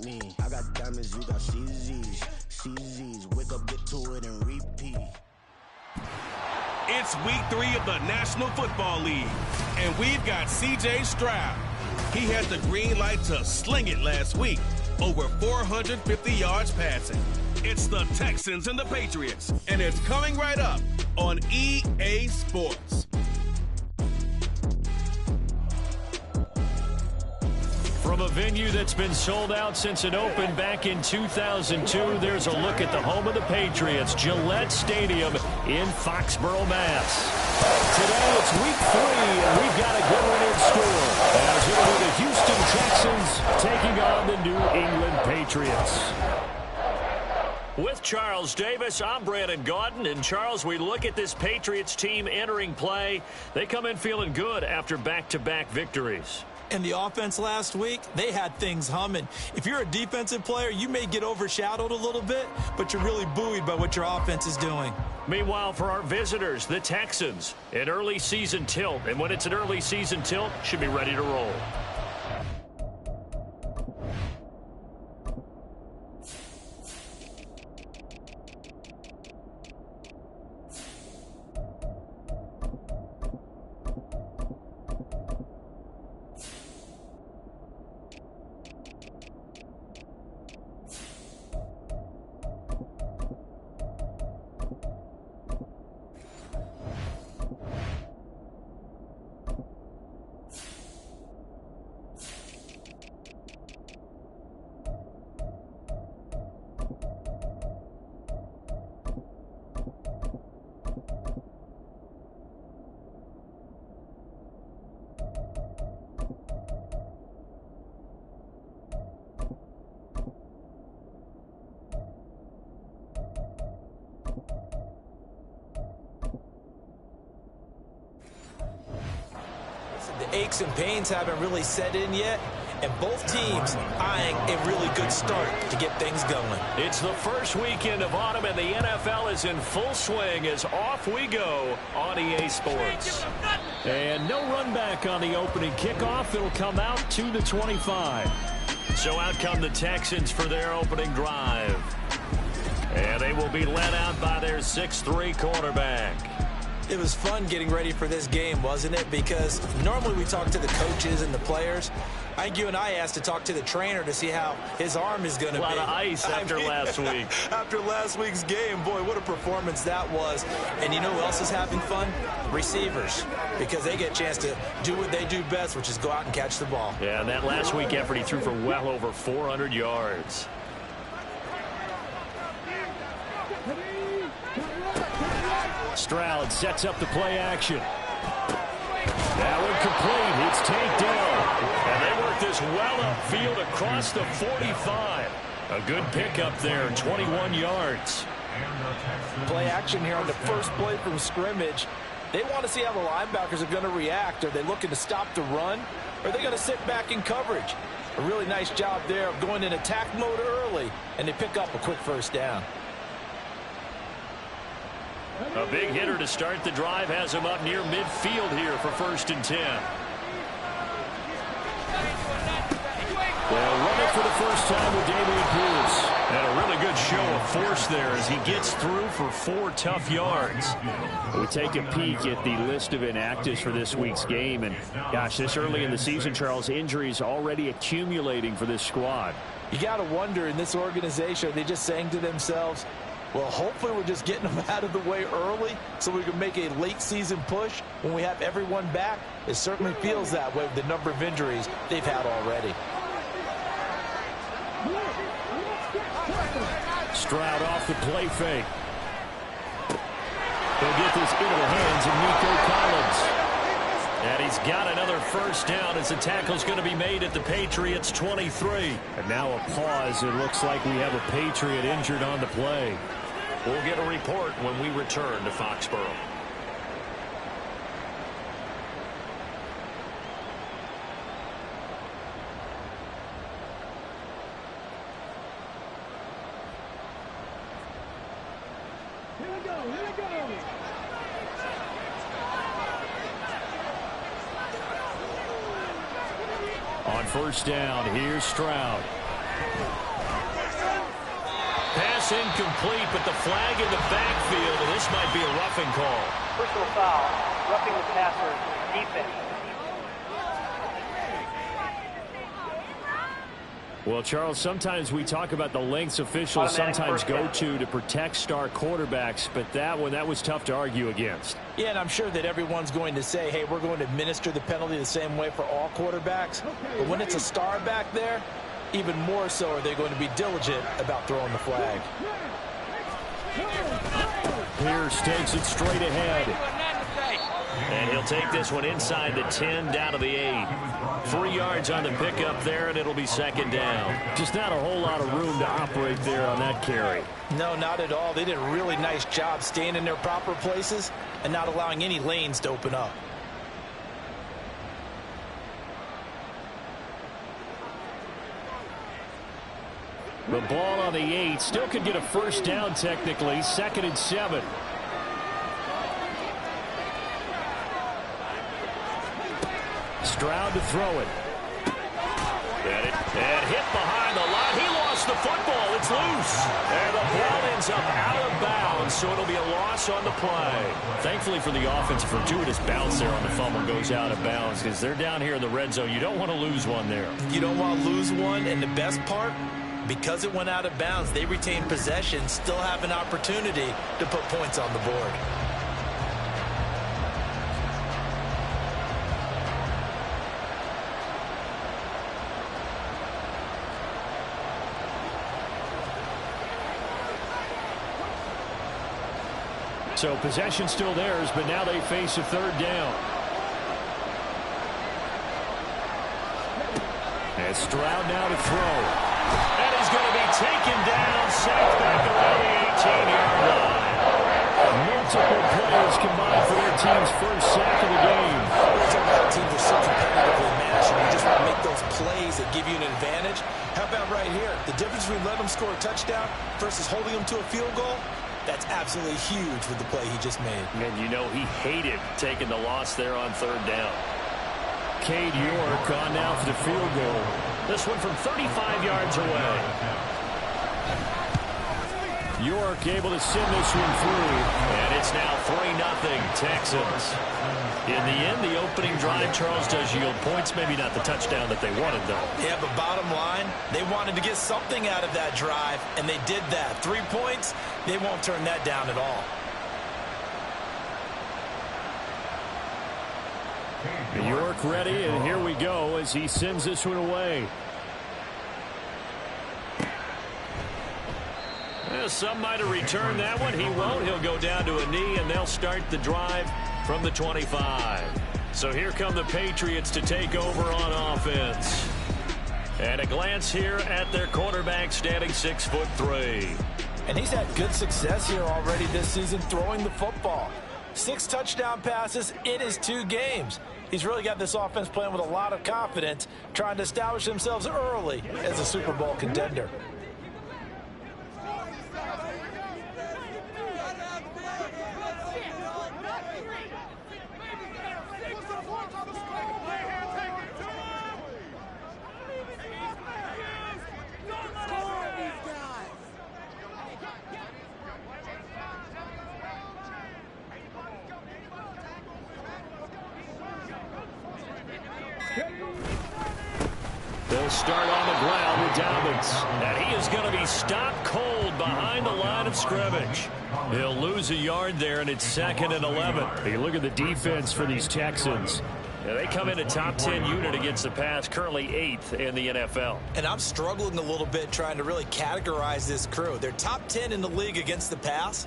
me. I got diamonds, you got CZs. CZs, wake up, get to it, and repeat. It's week 3 of the National Football League, and we've got C.J. Stroud. He had the green light to sling it last week, over 450 yards passing. It's the Texans and the Patriots, and it's coming right up on EA Sports. From a venue that's been sold out since it opened back in 2002, there's a look at the home of the Patriots, Gillette Stadium in Foxborough, Mass. Today it's week 3, and we've got a good one in store, as it'll be the Houston Texans taking on the New England Patriots. With Charles Davis, I'm Brandon Gaudin. And Charles, we look at this Patriots team entering play. They come in feeling good after back-to-back victories. And the offense last week, they had things humming. If you're a defensive player, you may get overshadowed a little bit, but you're really buoyed by what your offense is doing. Meanwhile, for our visitors, the Texans, an early season tilt. And when it's an early season tilt, should be ready to roll. The aches and pains haven't really set in yet, and both teams eyeing a really good start to get things going. It's the first weekend of autumn, and the NFL is in full swing as off we go on EA Sports. And no run back on the opening kickoff. It'll come out to the 25. So out come the Texans for their opening drive. And they will be led out by their 6'3" quarterback. It was fun getting ready for this game, wasn't it? Because normally we talk to the coaches and the players. I think you and I asked to talk to the trainer to see how his arm is going to be. A lot of ice after last week. After last week's game, boy, what a performance that was. And you know who else is having fun? Receivers. Because they get a chance to do what they do best, which is go out and catch the ball. Yeah, and that last week effort, he threw for well over 400 yards. Stroud sets up the play action. That one complete. It's tanked down. And they work this well upfield across the 45. A good pickup there, 21 yards. Play action here on the first play from scrimmage. They want to see how the linebackers are going to react. Are they looking to stop the run? Or are they going to sit back in coverage? A really nice job there of going in attack mode early, and they pick up a quick first down. A big hitter to start the drive has him up near midfield here for 1st and 10. They'll run it for the first time with Dameon Pierce. And a really good show of force there as he gets through for 4 tough yards. We take a peek at the list of inactives for this week's game. And, gosh, this early in the season, Charles, injuries already accumulating for this squad. You got to wonder in this organization, are they just saying to themselves, well, hopefully we're just getting them out of the way early so we can make a late-season push when we have everyone back. It certainly feels that way with the number of injuries they've had already. Stroud off the play fake. They'll get this into the hands of Nico Collins. And he's got another first down as the tackle's going to be made at the Patriots' 23. And now a pause. It looks like we have a Patriot injured on the play. We'll get a report when we return to Foxborough. Here we go, here we go. On first down, here's Stroud. Pass incomplete, but the flag in the backfield, and this might be a roughing call. Personal foul, roughing the passer, defense. Well, Charles, sometimes we talk about the lengths officials sometimes go to protect star quarterbacks, but that was tough to argue against. Yeah, and I'm sure that everyone's going to say, hey, we're going to administer the penalty the same way for all quarterbacks. But when it's a star back there, even more so are they going to be diligent about throwing the flag. Pierce takes it straight ahead. And he'll take this one inside the 10, down to the 8. 3 yards on the pickup there, and it'll be second down. Just not a whole lot of room to operate there on that carry. No, not at all. They did a really nice job staying in their proper places and not allowing any lanes to open up. The ball on the 8. Still could get a first down technically. 2nd and 7. Stroud to throw it. And hit behind the line. He lost the football. It's loose. And the ball ends up out of bounds, so it'll be a loss on the play. Thankfully for the offense, a fortuitous bounce there on the fumble goes out of bounds because they're down here in the red zone. You don't want to lose one there. You don't want to lose one, and the best part, because it went out of bounds, they retain possession, still have an opportunity to put points on the board. So possession still theirs, but now they face a 3rd down. And Stroud now to throw. And he's going to be taken down, sacked back around the 18-yard line. Multiple players combined for their team's first sack of the game. Teams are so competitively matched, and you just want to make those plays that give you an advantage. How about right here? The difference between letting them score a touchdown versus holding them to a field goal, that's absolutely huge with the play he just made. And you know he hated taking the loss there on 3rd down. Cade York on now for the field goal. This one from 35 yards away. York able to send this one through. And it's now 3-0 Texans. In the end, the opening drive, Charles, does yield points. Maybe not the touchdown that they wanted, though. Yeah, but bottom line, they wanted to get something out of that drive, and they did that. 3 points, they won't turn that down at all. York ready, and here we go as he sends this one away. Well, some might have returned that one. He won't. He'll go down to a knee, and they'll start the drive from the 25. So here come the Patriots to take over on offense. And a glance here at their quarterback, standing 6'3". And he's had good success here already this season throwing the football. 6 touchdown passes in his 2 games. He's really got this offense playing with a lot of confidence, trying to establish themselves early as a Super Bowl contender. They'll start on the ground with Dobbins. And he is going to be stopped cold behind the line of scrimmage. He'll lose a yard there, and it's 2nd and 11. Hey, look at the defense for these Texans. Yeah, they come in a top 10 unit against the pass, currently 8th in the NFL. And I'm struggling a little bit trying to really categorize this crew. They're top 10 in the league against the pass,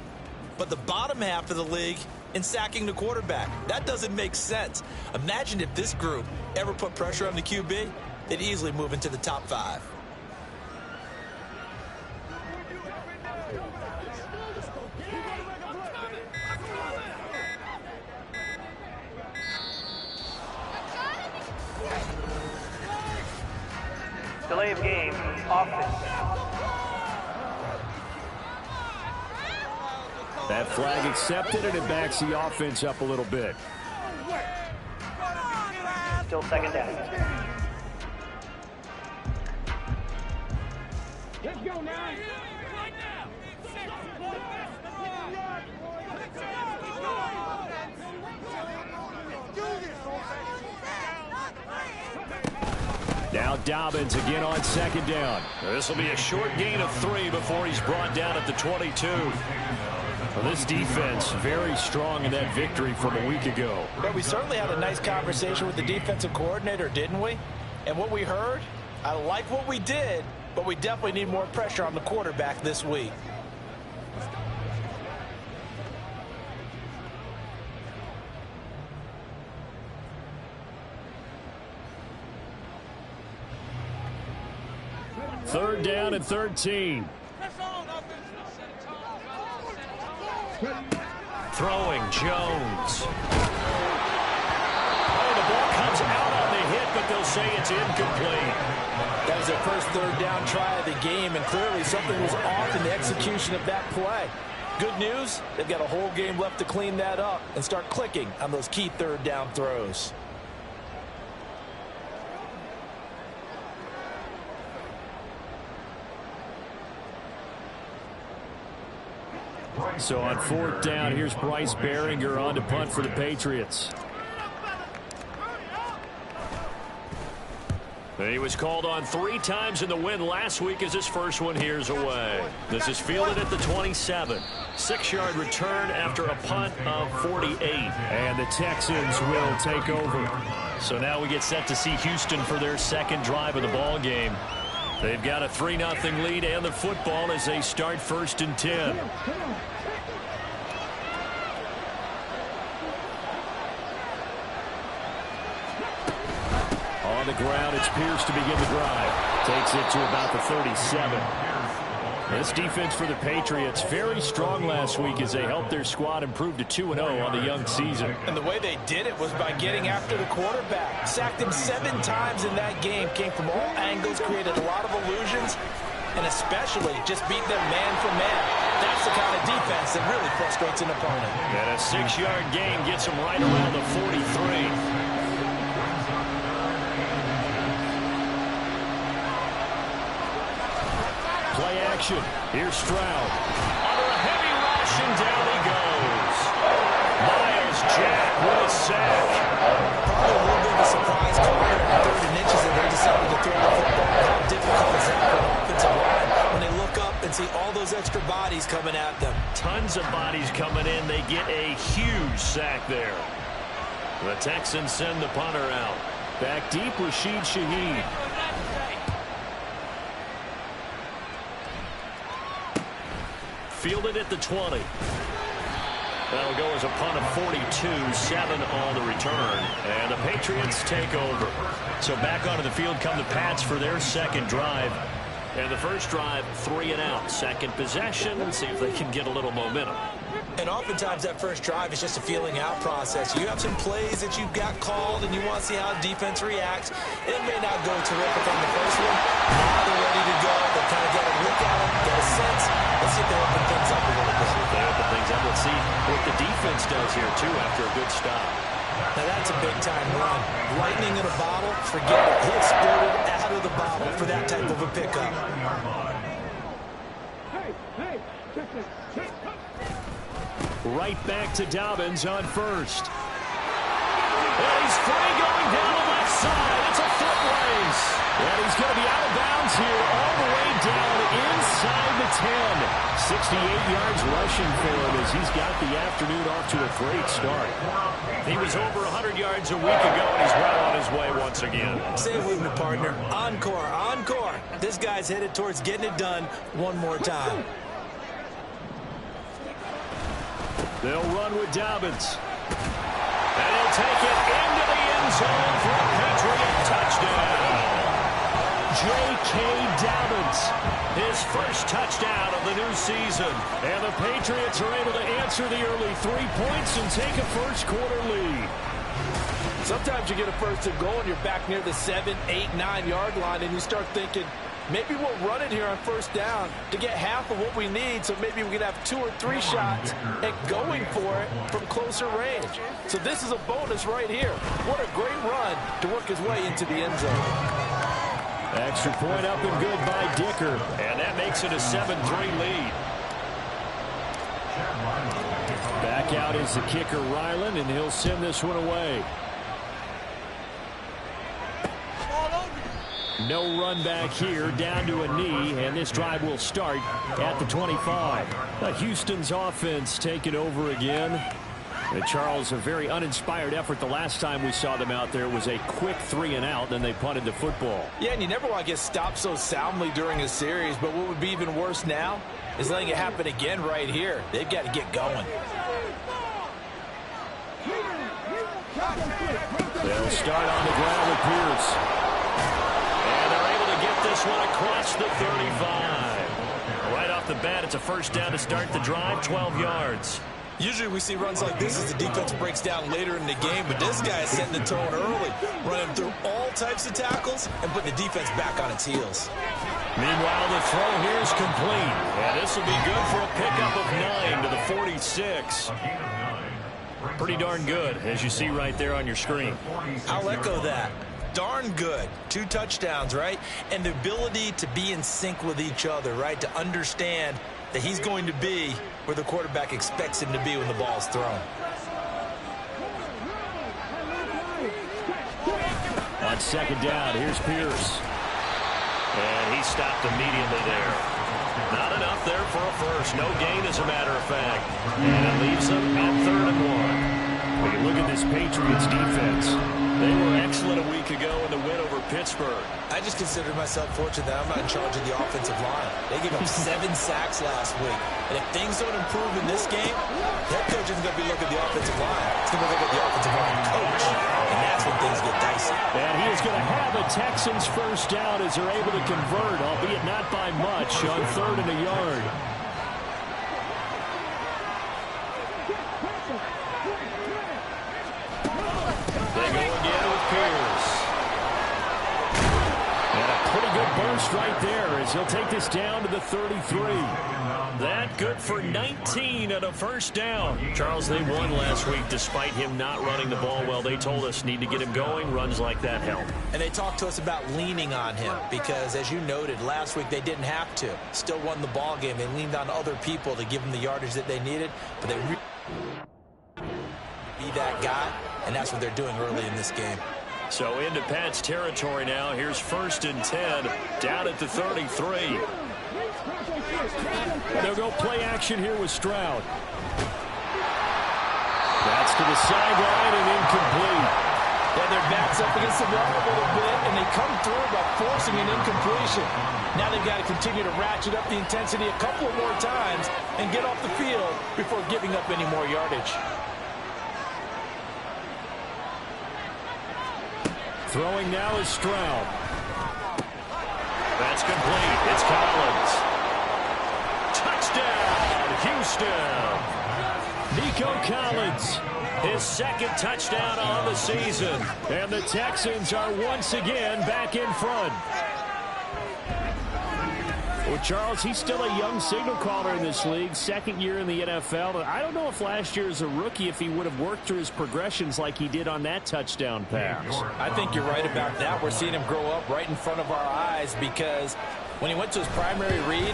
but the bottom half of the league in sacking the quarterback. That doesn't make sense. Imagine if this group ever put pressure on the QB, they'd easily move into the top 5. Delay of game, offense. That flag accepted, and it backs the offense up a little bit. Still 2nd down. Let's go now. Now Dobbins again on second down. This will be a short gain of 3 before he's brought down at the 22. Well, this defense very strong in that victory from a week ago. But we certainly had a nice conversation with the defensive coordinator, didn't we? And what we heard, I like what we did, but we definitely need more pressure on the quarterback this week. Third down and 13. Throwing Jones. Oh, the ball comes out on the hit, but they'll say it's incomplete. That was their first third down try of the game, and clearly something was off in the execution of that play. Good news, they've got a whole game left to clean that up and start clicking on those key third down throws. So on fourth down, here's Bryce Behringer on to punt for the Patriots. He was called on 3 times in the win last week as his first one here's away. This is fielded at the 27. 6-yard return after a punt of 48. And the Texans will take over. So now we get set to see Houston for their second drive of the ball game. They've got a 3-0 lead and the football as they start 1st and 10. On the ground, it's Pierce to begin the drive. Takes it to about the 37. This defense for the Patriots, very strong last week as they helped their squad improve to 2-0 on the young season. And the way they did it was by getting after the quarterback. Sacked him 7 times in that game. Came from all angles, created a lot of illusions, and especially just beat them man for man. That's the kind of defense that really frustrates an opponent. And a 6-yard gain gets him right around the 43. Play action. Here's Stroud. Under a heavy rush, and down he goes. Miles Jack with a sack. Probably a little bit of a surprise call there on 3rd and inches that they decided to throw the football. How difficult is that for an offensive line when they look up and see all those extra bodies coming at them? Tons of bodies coming in. They get a huge sack there. The Texans send the punter out. Back deep, Rashid Shaheed. Fielded at the 20. That'll go as a punt of 42, 7 on the return. And the Patriots take over. So back onto the field come the Pats for their second drive. And the first drive, 3 and out. Second possession, and see if they can get a little momentum. And oftentimes that first drive is just a feeling out process. You have some plays that you've got called and you want to see how defense reacts. It may not go terrific on the first one. Now they're ready to go. They kind of get a look at it, get a sense. Let's see if they open things up a little bit. They open things up. Let's see what the defense does here, too, after a good stop. Now that's a big-time run. Lightning in a bottle, forget it. He exploded out of the bottle for that type of a pickup. Hey, Right back to Dobbins on first. And he's free going down the left side. It's a foot race. And he's going to be out of bounds here all the way down inside the 10. 68 yards rushing for him as he's got the afternoon off to a great start. He was over 100 yards a week ago, and he's well on his way once again. Say it with me, partner. Encore, encore. This guy's headed towards getting it done one more time. They'll run with Dobbins. And he'll take it into the end zone for a Patriot touchdown. J.K. Dobbins, his first touchdown of the new season. And the Patriots are able to answer the early 3 points and take a first-quarter lead. Sometimes you get a first and goal and you're back near the 7, 8, 9-yard line, and you start thinking, maybe we'll run it here on first down to get half of what we need, so maybe we can have 2 or 3 shots at going for it from closer range. So this is a bonus right here. What a great run to work his way into the end zone. Extra point up and good by Dicker. And that It's in a 7-3 lead. Back out is the kicker, Ryland, and he'll send this one away. No run back here, down to a knee, and this drive will start at the 25. Houston's offense taking over again. Charles, a very uninspired effort the last time we saw them out there. It was a quick 3-and-out, then they punted the football. Yeah, and you never want to get stopped so soundly during a series, but what would be even worse now is letting it happen again right here. They've got to get going. They'll start on the ground with Pierce. And they're able to get this one across the 35. Right off the bat, it's a first down to start the drive, 12 yards. Usually we see runs like this as the defense breaks down later in the game, but this guy is setting the tone early, running through all types of tackles and putting the defense back on its heels. Meanwhile, the throw here is complete. And this will be good for a pickup of 9 to the 46. Pretty darn good, as you see right there on your screen. I'll echo that. Darn good. 2 touchdowns, right? And the ability to be in sync with each other, right? To understand that he's going to be where the quarterback expects him to be when the ball's thrown. On second down, here's Pierce. And he stopped immediately there. Not enough there for a first. No gain, as a matter of fact. And it leaves them at 3rd and 1. When you look at this Patriots defense, they were excellent a week ago in the win over Pittsburgh. I just consider myself fortunate that I'm not in charge of the offensive line. They gave up 7 sacks last week. And if things don't improve in this game, head coach isn't going to be looking at the offensive line. It's going to look at the offensive line coach. And that's when things get dicey. And he is going to have a Texans first down as they're able to convert, albeit not by much, on 3rd and a yard. They go again with Pierce. And a pretty good burst right there as he'll take this down to the 33. That good for 19 and a first down. Charles, they won last week despite him not running the ball well. They told us need to get him going. Runs like that help. And they talked to us about leaning on him because, as you noted, last week they didn't have to. Still won the ball game. They leaned on other people to give them the yardage that they needed, but they be that guy, and that's what they're doing early in this game. So into Pat's territory now. Here's 1st and 10 down at the 33. They'll go play action here with Stroud. That's to the sideline and incomplete. And their backs up against the wall a little bit, and they come through by forcing an incompletion. Now they've got to continue to ratchet up the intensity a couple of more times and get off the field before giving up any more yardage. Throwing now is Stroud. That's complete. It's Collins. Touchdown, Houston. Nico Collins, his 2nd touchdown on the season. And the Texans are once again back in front. Well, Charles, he's still a young signal caller in this league, 2nd year in the NFL. I don't know if last year as a rookie, if he would have worked through his progressions like he did on that touchdown pass. I think you're right about that. We're seeing him grow up right in front of our eyes because when he went to his primary read,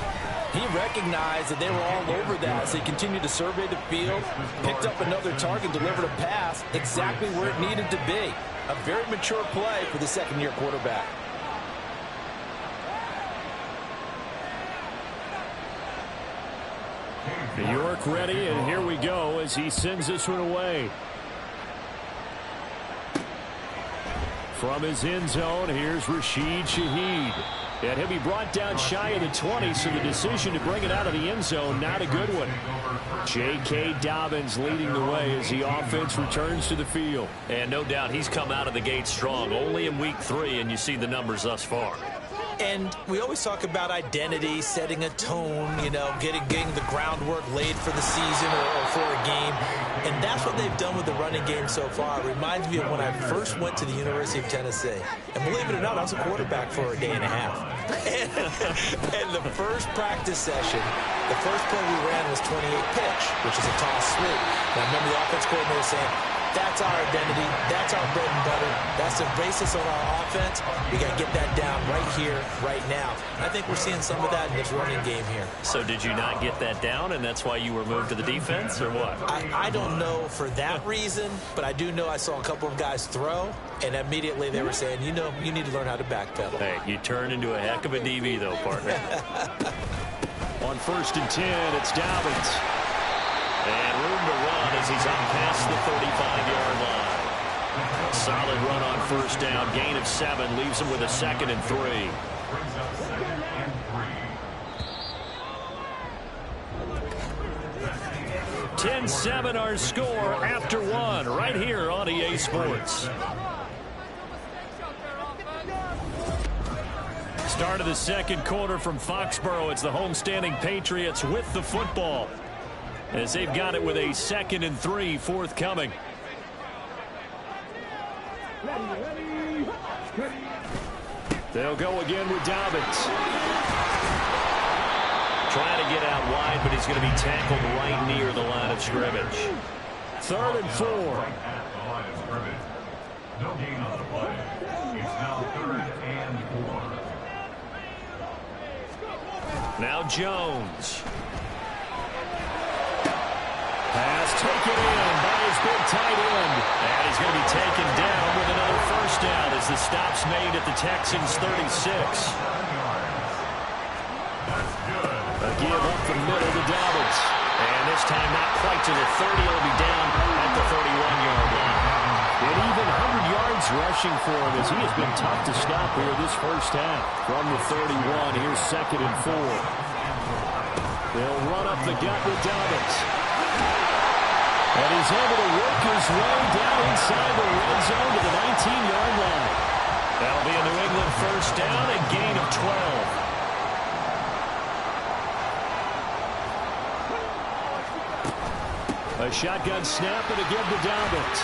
he recognized that they were all over that. So he continued to survey the field, picked up another target, delivered a pass exactly where it needed to be. A very mature play for the 2nd-year quarterback. New York ready, and here we go as he sends this one away. From his end zone, here's Rashid Shaheed. And he'll be brought down shy of the 20, so the decision to bring it out of the end zone, not a good one. J.K. Dobbins leading the way as the offense returns to the field. And no doubt he's come out of the gate strong, only in week 3, and you see the numbers thus far. And we always talk about identity, setting a tone, you know, getting the groundwork laid for the season or for a game. And that's what they've done with the running game so far. It reminds me of when I first went to the University of Tennessee. And believe it or not, I was a quarterback for a day and a half. And the first practice session, the first play we ran was 28 pitch, which is a toss sweep. And I remember the offense coordinator saying, That's our identity. That's our bread and butter. That's the basis of our offense. We got to get that down right here, right now. I think we're seeing some of that in this running game here. So did you not get that down, and that's why you were moved to the defense, or what? I don't know for that reason, but I do know I saw a couple of guys throw, and immediately they were saying, you know, you need to learn how to backpedal. Hey, you turned into a heck of a DB, though, partner. On 1st and 10, it's Dobbins. And room to run as he's on past the 35-yard line. Solid run on 1st down. Gain of 7 leaves him with a 2nd and 3. (10-7) our score after 1 right here on EA Sports. Start of the 2nd quarter from Foxborough. It's the homestanding Patriots with the football, as they've got it with a 2nd and 3 forthcoming. They'll go again with Dobbins. Trying to get out wide, but he's going to be tackled right near the line of scrimmage. 3rd and 4. No gain on the play. It's now 3rd and 4. Now Jones. Pass taken in by his big tight end. And he's going to be taken down with another 1st down as the stop's made at the Texans 36. A give up the middle to Dobbins. And this time not quite to the 30. He'll be down at the 31-yard line. And even 100 yards rushing for him as he has been tough to stop here this 1st half. From the 31, here's 2nd and 4. They'll run up the gut with Dobbins. And he's able to work his way down inside the red zone to the 19-yard line. That'll be a New England 1st down and gain of 12. A shotgun snap and a give to Dobbins.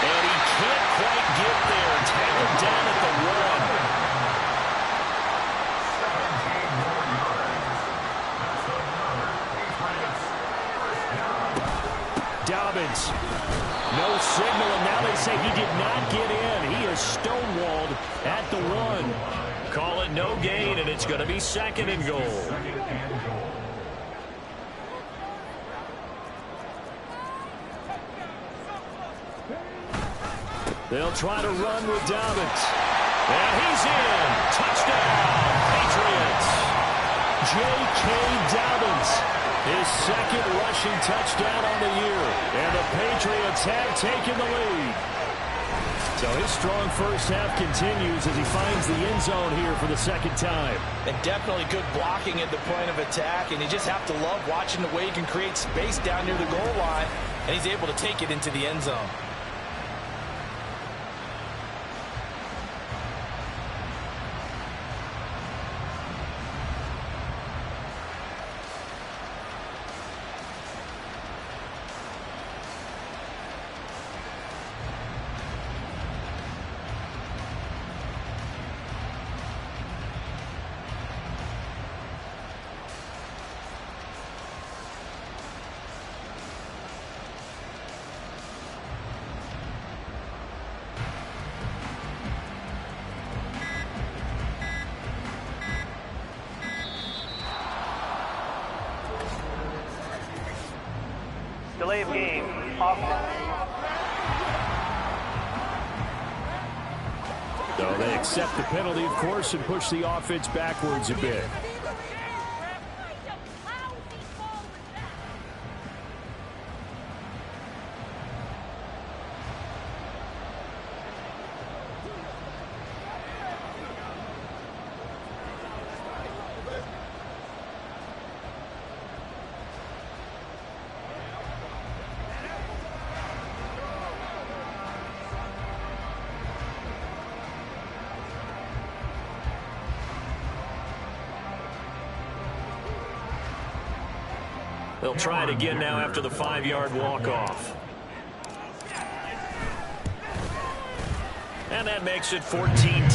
And he can't quite get there. Tackled down at the 1. Dobbins. No signal, and now they say he did not get in. He is stonewalled at the 1. Call it no gain, and it's going to be 2nd and goal. They'll try to run with Dobbins. And he's in. Touchdown, Patriots. J.K. Dobbins, his 2nd rushing touchdown on the year. And the Patriots have taken the lead. So his strong 1st half continues as he finds the end zone here for the 2nd time. And definitely good blocking at the point of attack. And you just have to love watching the way he can create space down near the goal line. And he's able to take it into the end zone. Delay of game, offense. So they accept the penalty, of course, and push the offense backwards a bit. They'll try it again now after the 5-yard walk-off. And that makes it 14-10.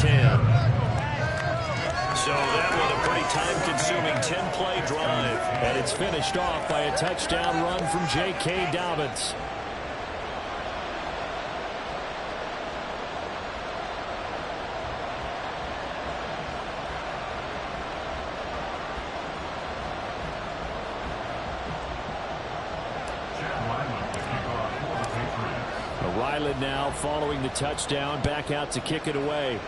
So that was a pretty time-consuming 10-play drive. And it's finished off by a touchdown run from J.K. Dobbins. island now following the touchdown. Back out to kick it away.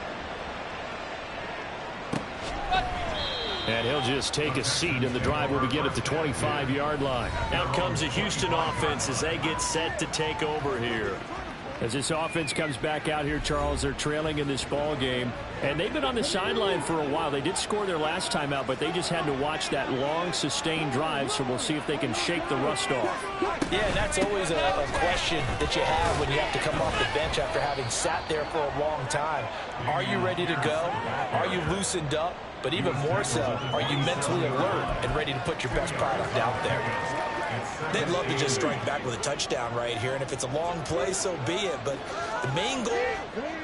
And he'll just take a seat, and the drive will begin at the 25-yard line. Out comes the Houston offense as they get set to take over here. As this offense comes back out here, Charles, they're trailing in this ball game. And they've been on the sideline for a while. They did score their last time out, but they just had to watch that long, sustained drive, so we'll see if they can shake the rust off. Yeah, that's always a question that you have when you have to come off the bench after having sat there for a long time. Are you ready to go? Are you loosened up? But even more so, are you mentally alert and ready to put your best product out there? They'd love to just strike back with a touchdown right here, and if it's a long play, so be it. But the main goal,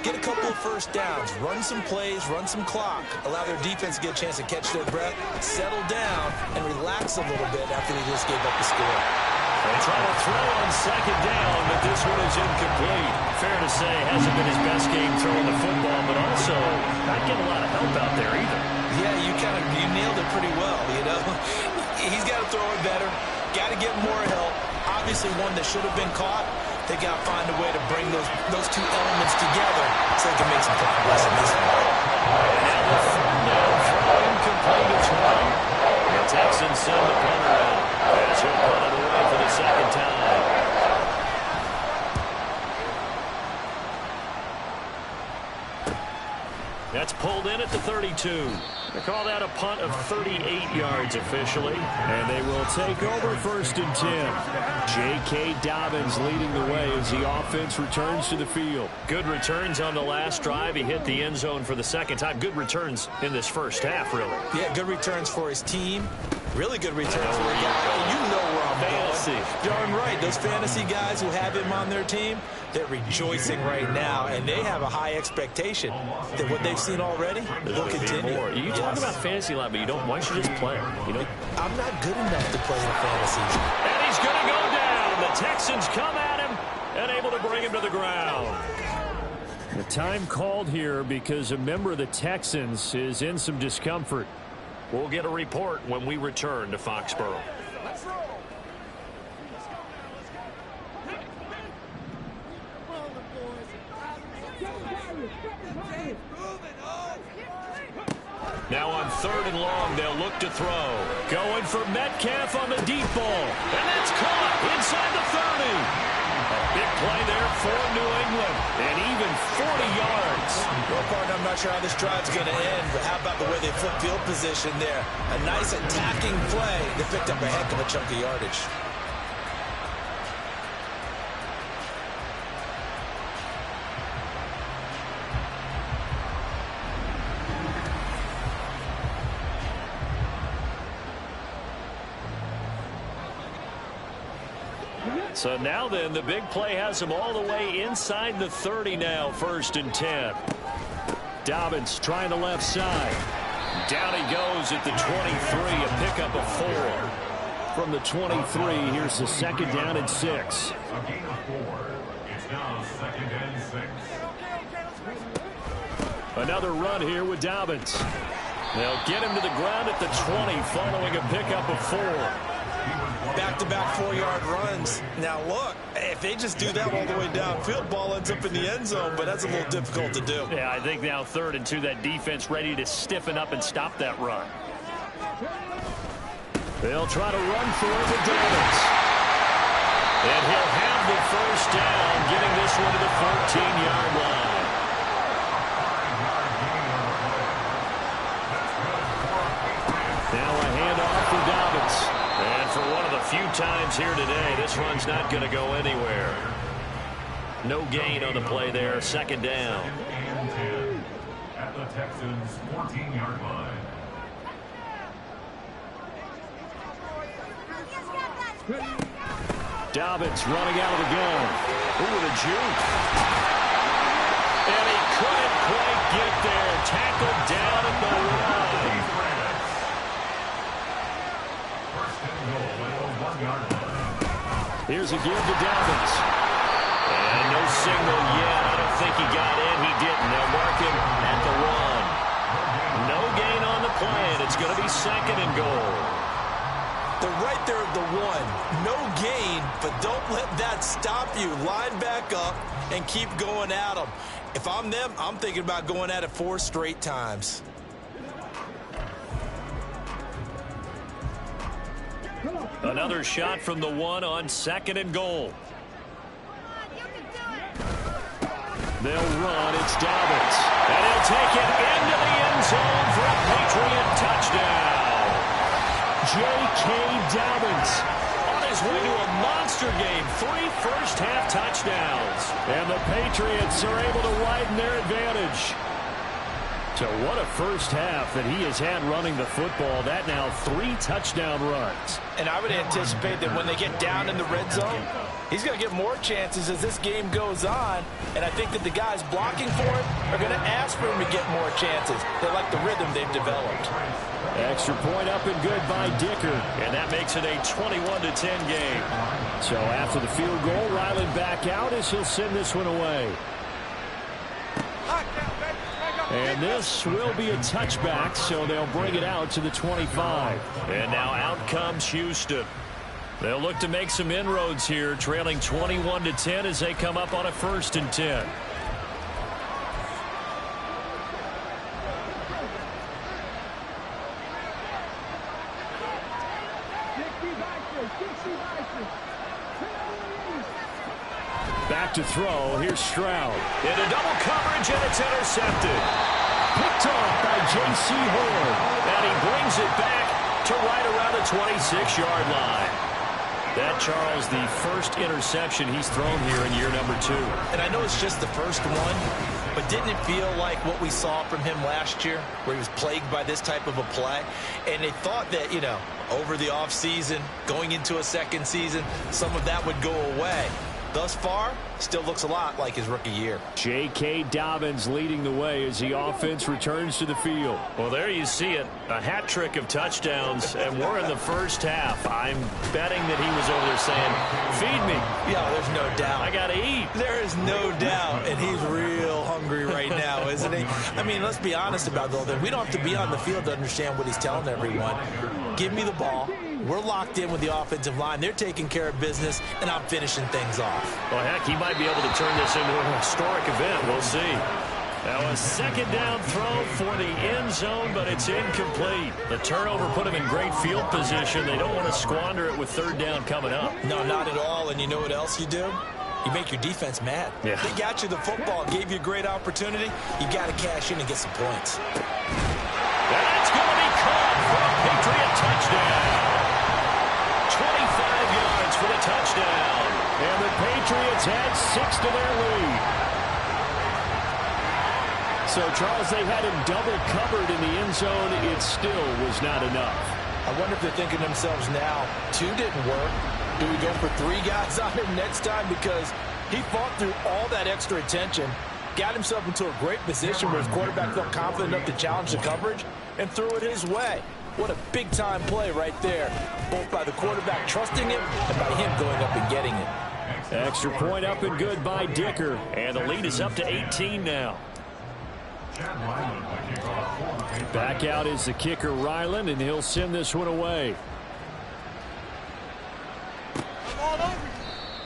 get a couple of first downs, run some plays, run some clock, allow their defense to get a chance to catch their breath, settle down, and relax a little bit after they just gave up the score. They try to throw on second down, but this one is incomplete. Fair to say, hasn't been his best game throwing the football, but also not getting a lot of help out there either. Yeah, you nailed it pretty well, you know. He's got to throw it better, got to get more help. Obviously one that should have been caught. They got to find a way to bring those two elements together so they can make some progress in this one. And the third down throw incomplete as well. The Texans send the punter out as he'll punt it away for the second time. That's pulled in at the 32. They call that a punt of 38 yards officially. And they will take over 1st and 10. J.K. Dobbins leading the way as the offense returns to the field. Good returns on the last drive. He hit the end zone for the second time. Good returns in this first half, really. Yeah, good returns for his team. Really good returns for a guy. You know where I'm going. Darn right. Those fantasy guys who have him on their team, they're rejoicing right now, and they have a high expectation that what they've seen already will continue. You talk about fantasy a lot, but you don't. Why don't you just play? You know, I'm not good enough to play in fantasy. And he's going to go down. The Texans come at him and able to bring him to the ground. The time called here because a member of the Texans is in some discomfort. We'll get a report when we return to Foxborough. Now on 3rd and long, they'll look to throw. Going for Metcalf on the deep ball. And that's caught inside the 30. A big play there for New England. And even 40 yards. Well, partner, I'm not sure how this drive's going to end, but how about the way they flip field position there? A nice attacking play. They picked up a heck of a chunk of yardage. So now then, the big play has them all the way inside the 30 now, 1st and 10. Dobbins trying the left side. Down he goes at the 23, a pickup of 4. From the 23, here's the 2nd down and 6. A gain of 4. It's now 2nd and 6. Another run here with Dobbins. They'll get him to the ground at the 20 following a pickup of 4. Back-to-back 4-yard runs. Now, look, if they just do that all the way downfield, ball ends up in the end zone, but that's a little difficult to do. Yeah, I think now 3rd and 2, that defense ready to stiffen up and stop that run. They'll try to run for it with Dobbins. And he'll have the 1st down, getting this one to the 14-yard line. Now a handoff for Dobbins. And for one of the few times here today, this run's not going to go anywhere. No gain on the play there. 2nd down. And 10 at the Texans' 14-yard line. Dobbins running out of the gun. Ooh, the juke. And he couldn't quite get there. Tackled down at the line. Here's a give to Dobbins. And no signal yet. I don't think he got in. He didn't. They'll mark him at the 1. No gain on the play, and it's going to be 2nd and goal. They're right there at the 1. No gain, but don't let that stop you. Line back up and keep going at them. If I'm them, I'm thinking about going at it 4 straight times. Another shot from the 1 on 2nd and goal. They'll run. It's Dobbins. And he'll take it into the end zone for a Patriot touchdown. J.K. Dobbins on his way to a monster game. 3 first-half touchdowns. And the Patriots are able to widen their advantage. So what a first half that he has had running the football. That now 3 touchdown runs. And I would anticipate that when they get down in the red zone, he's going to get more chances as this game goes on. And I think that the guys blocking for him are going to ask for him to get more chances. They like the rhythm they've developed. Extra point up and good by Dicker. And that makes it a 21-10 game. So after the field goal, Ryland back out as he'll send this one away. And this will be a touchback, so they'll bring it out to the 25. And now out comes Houston. They'll look to make some inroads here, trailing 21-10 as they come up on a 1st and 10. Back to throw. Here's Stroud. Into double coverage, and it's intercepted. Picked off by J.C. Horn. And he brings it back to right around the 26-yard line. That, Charles, the first interception he's thrown here in year number 2. And I know it's just the first one, but didn't it feel like what we saw from him last year, where he was plagued by this type of a play? And they thought that, you know, over the offseason, going into a second season, some of that would go away. Thus far, still looks a lot like his rookie year. J.K. Dobbins leading the way as the offense returns to the field. Well, there you see it. A hat trick of touchdowns, and we're in the first half. I'm betting that he was over there saying, feed me. Yeah, there's no doubt. I got to eat. There is no doubt, and he's real hungry right now, isn't he? I mean, let's be honest about the whole thing. We don't have to be on the field to understand what he's telling everyone. Give me the ball. We're locked in with the offensive line. They're taking care of business, and I'm finishing things off. Well, heck, he might be able to turn this into an historic event. We'll see. Now a 2nd down throw for the end zone, but it's incomplete. The turnover put him in great field position. They don't want to squander it with 3rd down coming up. No, not at all. And you know what else you do? You make your defense mad. Yeah. They got you the football, gave you a great opportunity. You got to cash in and get some points. That's going to be caught for a Patriot touchdown. 25 yards for the touchdown. And the Patriots had 6 to their lead. So, Charles, they had him double covered in the end zone. It still was not enough. I wonder if they're thinking to themselves now, 2 didn't work. Do we go for 3 guys on him next time? Because he fought through all that extra attention, got himself into a great position where his quarterback felt confident enough to challenge the coverage and threw it his way. What a big-time play right there, both by the quarterback trusting him and by him going up and getting it. Extra point up and good by Dicker. And the lead is up to 18 now. Back out is the kicker, Ryland, and he'll send this one away.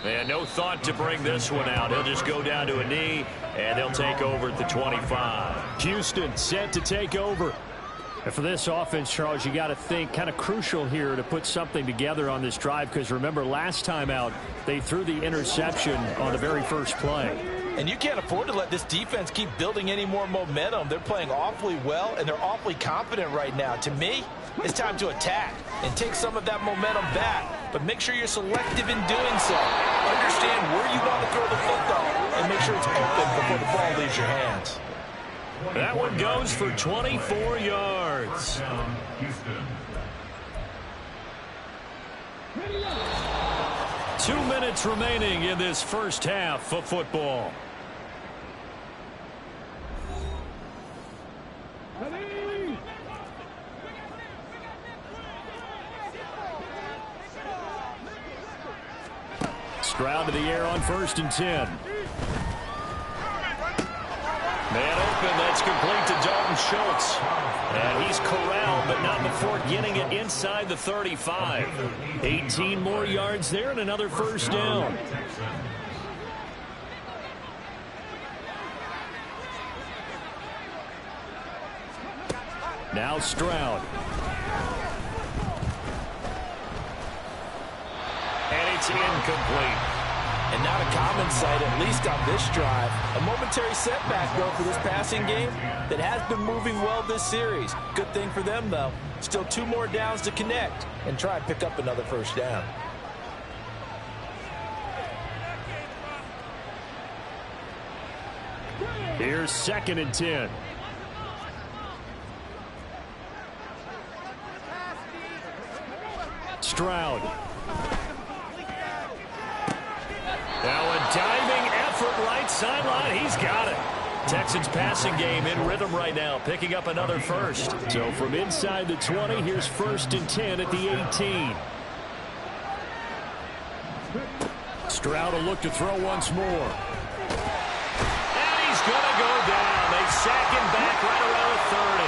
And no thought to bring this one out. He'll just go down to a knee, and they'll take over at the 25. Houston set to take over. And for this offense, Charles, you got to think kind of crucial here to put something together on this drive, because remember last time out they threw the interception on the very first play. And you can't afford to let this defense keep building any more momentum. They're playing awfully well, and they're awfully confident right now. To me, it's time to attack and take some of that momentum back. But make sure you're selective in doing so. Understand where you want to throw the football and make sure it's open before the ball leaves your hands. That one goes for 24 yards. 2 minutes remaining in this first half of football. Stroud to the air on 1st and 10. Man open, that's complete to Dalton Schultz. And he's corralled, but not before getting it inside the 35. 18 more yards there and another first down. Now Stroud. And it's incomplete. And not a common sight, at least on this drive. A momentary setback, though, for this passing game that has been moving well this series. Good thing for them, though. Still 2 more downs to connect and try and pick up another first down. Here's 2nd and 10. Stroud. Now a diving effort right sideline. He's got it. Texans passing game in rhythm right now, picking up another first. So from inside the 20, here's 1st and 10 at the 18. Stroud will look to throw once more. And he's going to go down. They sack him back right around the 30.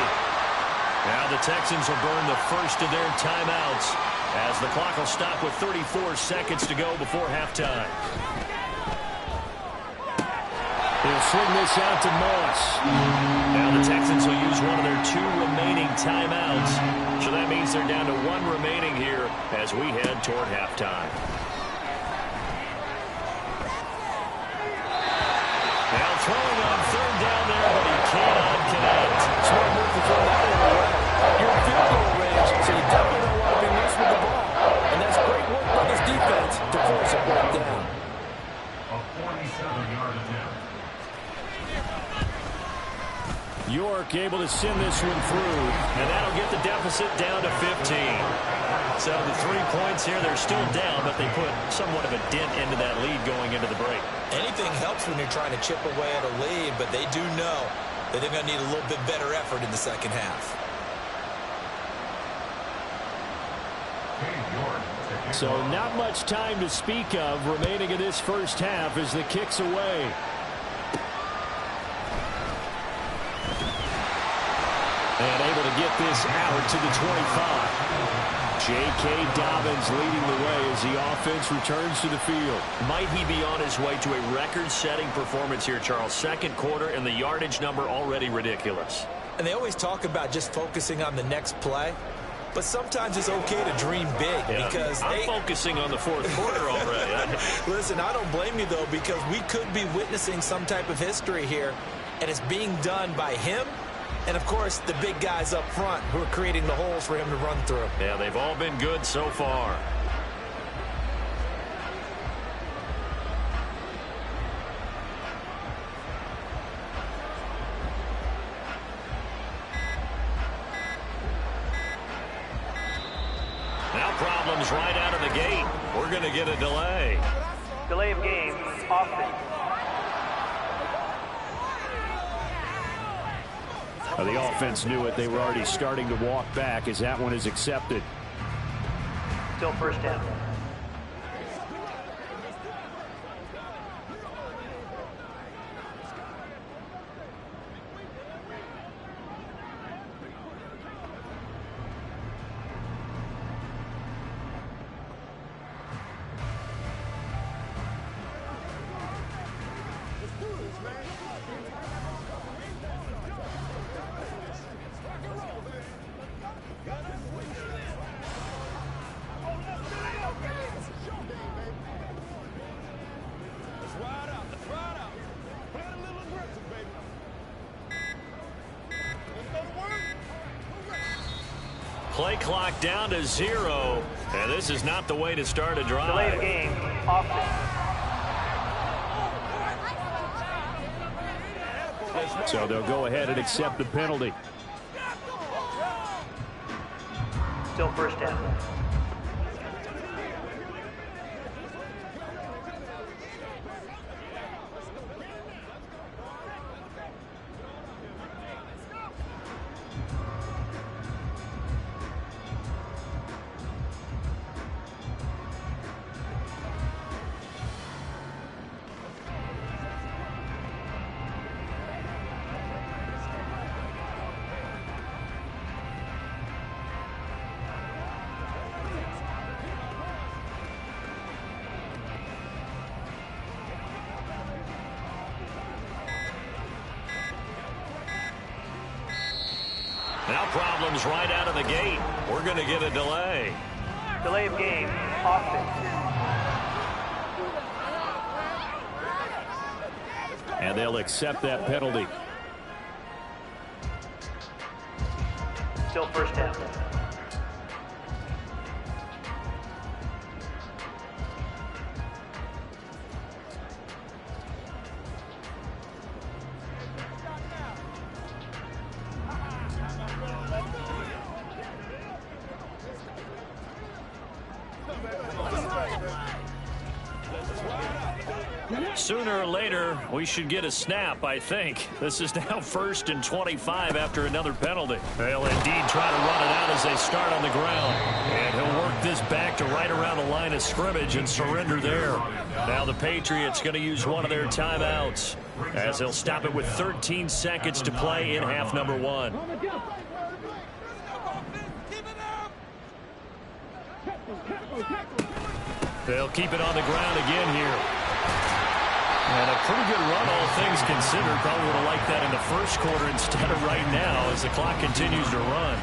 Now the Texans will burn the first of their timeouts as the clock will stop with 34 seconds to go before halftime. He'll swing this out to Moss. Now the Texans will use one of their 2 remaining timeouts. So that means they're down to 1 remaining here as we head toward halftime. Now throwing on 3rd down there, but he cannot connect. Smart move to throw that one away. You're in field goal range, so you definitely don't want to be loose with the ball. And that's great work by this defense to force a break down. A 47-yard attempt. York able to send this one through, and that'll get the deficit down to 15. So the 3 points here, they're still down, but they put somewhat of a dent into that lead going into the break. Anything helps when you're trying to chip away at a lead, but they do know that they're going to need a little bit better effort in the second half. So not much time to speak of remaining in this first half as the kick's away. And able to get this out to the 25. J.K. Dobbins leading the way as the offense returns to the field. Might he be on his way to a record-setting performance here, Charles? 2nd quarter, and the yardage number already ridiculous. And they always talk about just focusing on the next play. But sometimes it's okay to dream big because I'm focusing on the 4th quarter already. Listen, I don't blame you, though, because we could be witnessing some type of history here, and it's being done by him and, of course, the big guys up front who are creating the holes for him to run through. Yeah, they've all been good so far. Now problems right out of the gate. We're going to get a delay. Delay of game, offense. The offense knew it. They were already starting to walk back as that one is accepted. Still first down. Play clock down to 0, and this is not the way to start a drive. Delay of game, offense. So they'll go ahead and accept the penalty. Still first down. Now problems right out of the gate. We're going to get a delay. Delay of game, offense. And they'll accept that penalty. Still first down. Sooner or later, we should get a snap, I think. This is now 1st and 25 after another penalty. They'll indeed try to run it out as they start on the ground. And he'll work this back to right around the line of scrimmage and surrender there. Now the Patriots going to use one of their timeouts as they'll stop it with 13 seconds to play in half number 1. They'll keep it on the ground again here. And a pretty good run, all things considered. Probably would have liked that in the first quarter instead of right now as the clock continues to run.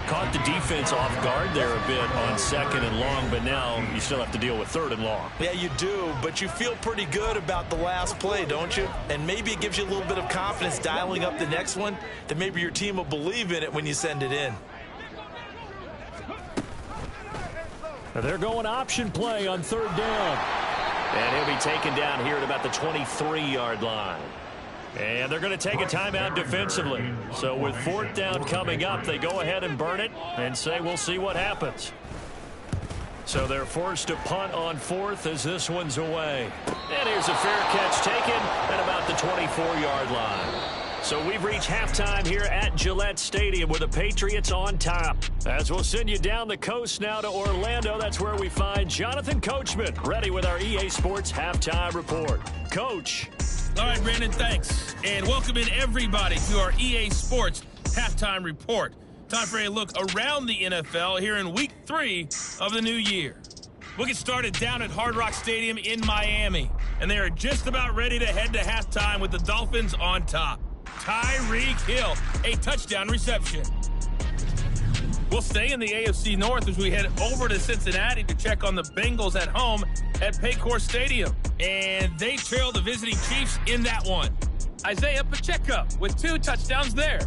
Caught the defense off guard there a bit on 2nd and long, but now you still have to deal with 3rd and long. Yeah, you do, but you feel pretty good about the last play, don't you? And maybe it gives you a little bit of confidence dialing up the next one that maybe your team will believe in it when you send it in. They're going option play on 3rd down. And he'll be taken down here at about the 23-yard line. And they're going to take a timeout defensively. So with 4th down coming up, they go ahead and burn it and say we'll see what happens. So they're forced to punt on 4th as this one's away. And here's a fair catch taken at about the 24-yard line. So we've reached halftime here at Gillette Stadium with the Patriots on top. As we'll send you down the coast now to Orlando, that's where we find Jonathan Coachman ready with our EA Sports Halftime Report. Coach. All right, Brandon, thanks. And welcome in everybody to our EA Sports Halftime Report. Time for a look around the NFL here in Week 3 of the new year. We'll get started down at Hard Rock Stadium in Miami. And they are just about ready to head to halftime with the Dolphins on top. Tyreek Hill, a touchdown reception. We'll stay in the AFC North as we head over to Cincinnati to check on the Bengals at home at Paycor Stadium. And they trail the visiting Chiefs in that one. Isaiah Pacheco with 2 touchdowns there.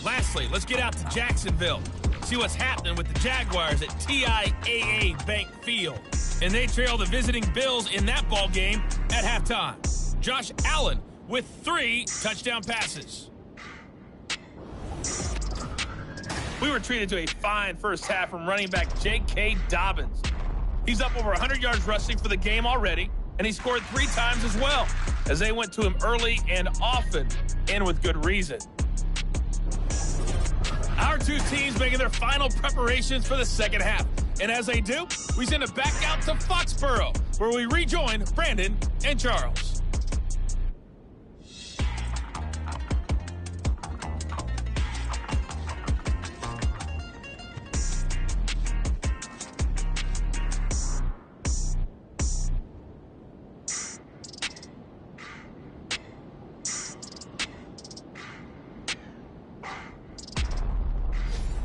Lastly, let's get out to Jacksonville. See what's happening with the Jaguars at TIAA Bank Field. And they trail the visiting Bills in that ball game at halftime. Josh Allen with 3 touchdown passes. We were treated to a fine first half from running back J.K. Dobbins. He's up over 100 yards rushing for the game already, and he scored 3 times as well, as they went to him early and often, and with good reason. Our 2 teams making their final preparations for the second half. And as they do, we send it back out to Foxborough, where we rejoin Brandon and Charles.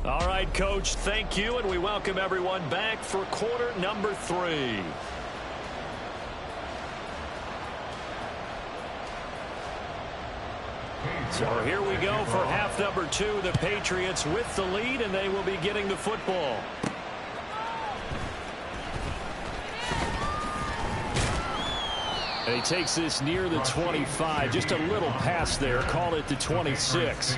All right, Coach, thank you, and we welcome everyone back for quarter number 3. So here we go for half number 2. The Patriots with the lead, and they will be getting the football. And he takes this near the 25, just a little pass there, call it the 26.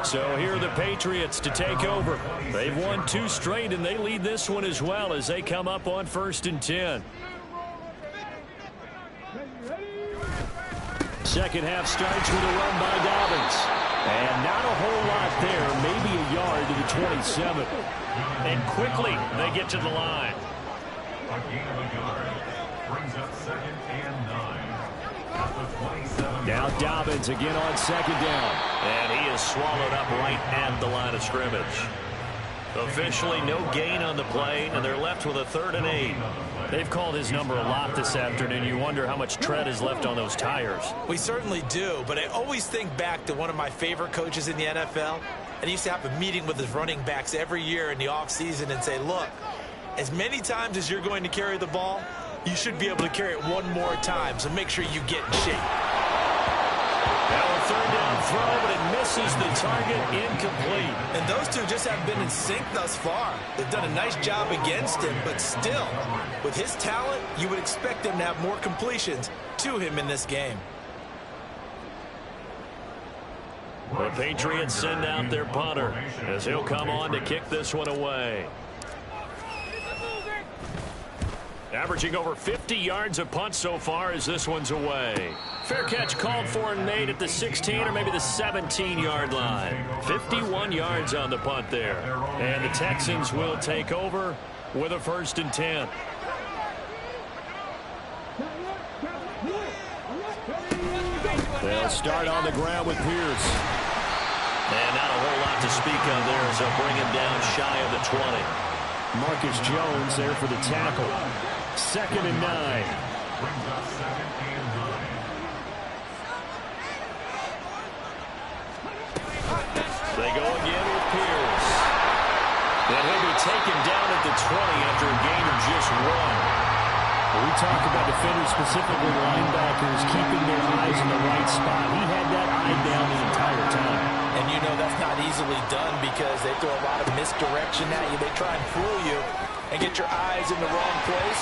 So here are the Patriots to take over. They've won 2 straight, and they lead this one as well as they come up on 1st and 10. Second half starts with a run by Dobbins. And not a whole lot there, maybe a yard to the 27. And quickly they get to the line. A gain of a yard brings up 2nd and 9 at the 27. Now Dobbins again on 2nd down. And he is swallowed up right at the line of scrimmage. Officially no gain on the play, and they're left with a 3rd and 8. They've called his number a lot this afternoon. You wonder how much tread is left on those tires. We certainly do, but I always think back to one of my favorite coaches in the NFL, and he used to have a meeting with his running backs every year in the offseason and say, look, as many times as you're going to carry the ball, you should be able to carry it one more time, so make sure you get in shape. Now a 3rd down throw, but it misses the target, incomplete. And those two just haven't been in sync thus far. They've done a nice job against him, but still, with his talent, you would expect him to have more completions to him in this game. The Patriots send out their punter as he'll come on to kick this one away. Averaging over 50 yards a punt so far as this one's away. Fair catch called for and made at the 16 or maybe the 17-yard line. 51 yards on the punt there. And the Texans will take over with a 1st and 10. They'll start on the ground with Pierce. And not a whole lot to speak of there as they'll bring him down shy of the 20. Marcus Jones there for the tackle. 2nd and 9. They go again with Pierce. And he'll be taken down at the 20 after a gain of just 1. We talk about defenders, specifically linebackers, keeping their eyes in the right spot. He had that eye down the entire time. And you know that's not easily done because they throw a lot of misdirection at you. They try and fool you and get your eyes in the wrong place.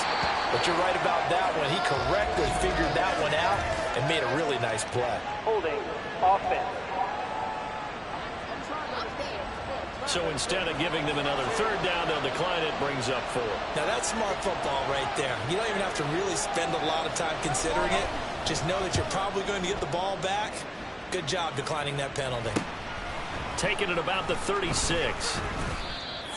But you're right about that one. He correctly figured that one out and made a really nice play. Holding offense. So instead of giving them another 3rd down, they'll decline it, brings up 4. Now that's smart football right there. You don't even have to really spend a lot of time considering it. Just know that you're probably going to get the ball back. Good job declining that penalty. Taking it about the 36.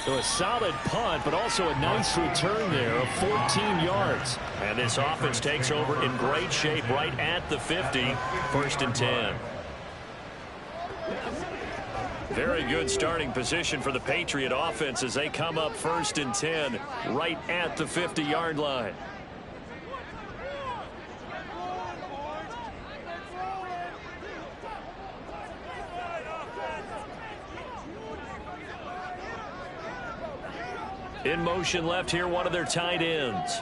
So a solid punt, but also a nice return there of 14 yards. And this offense takes over in great shape right at the 50. 1st and 10. Very good starting position for the Patriot offense as they come up 1st and 10 right at the 50-yard line. In motion left here, one of their tight ends.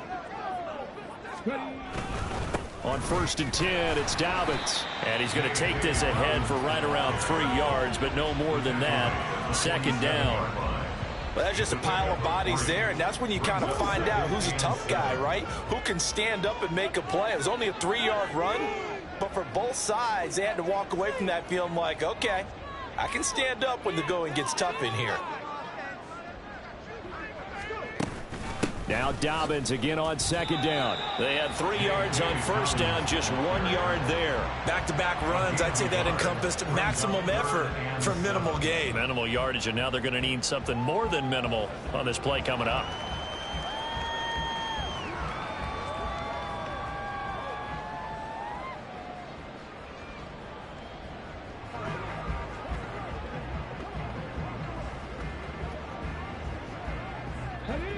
On 1st and 10, it's Dobbins. And he's going to take this ahead for right around 3 yards, but no more than that. 2nd down. Well, that's just a pile of bodies there, and that's when you kind of find out who's a tough guy, right? Who can stand up and make a play. It was only a 3-yard run, but for both sides, they had to walk away from that feeling like, okay, I can stand up when the going gets tough in here. Now Dobbins again on 2nd down. They had 3 yards on 1st down, just 1 yard there. Back-to-back runs, I'd say that encompassed maximum effort for minimal gain. Minimal yardage, and now they're going to need something more than minimal on this play coming up.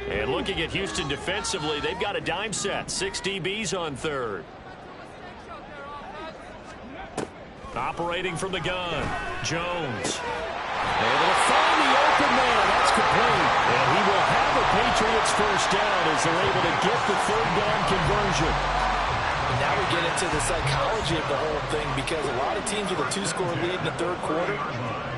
And looking at Houston defensively, they've got a dime set. 6 DBs on 3rd. Operating from the gun, Jones. Able to find the open man. That's complete. And he will have a Patriots 1st down as they're able to get the 3rd down conversion. And now we get into the psychology of the whole thing because a lot of teams with a 2-score lead in the 3rd quarter,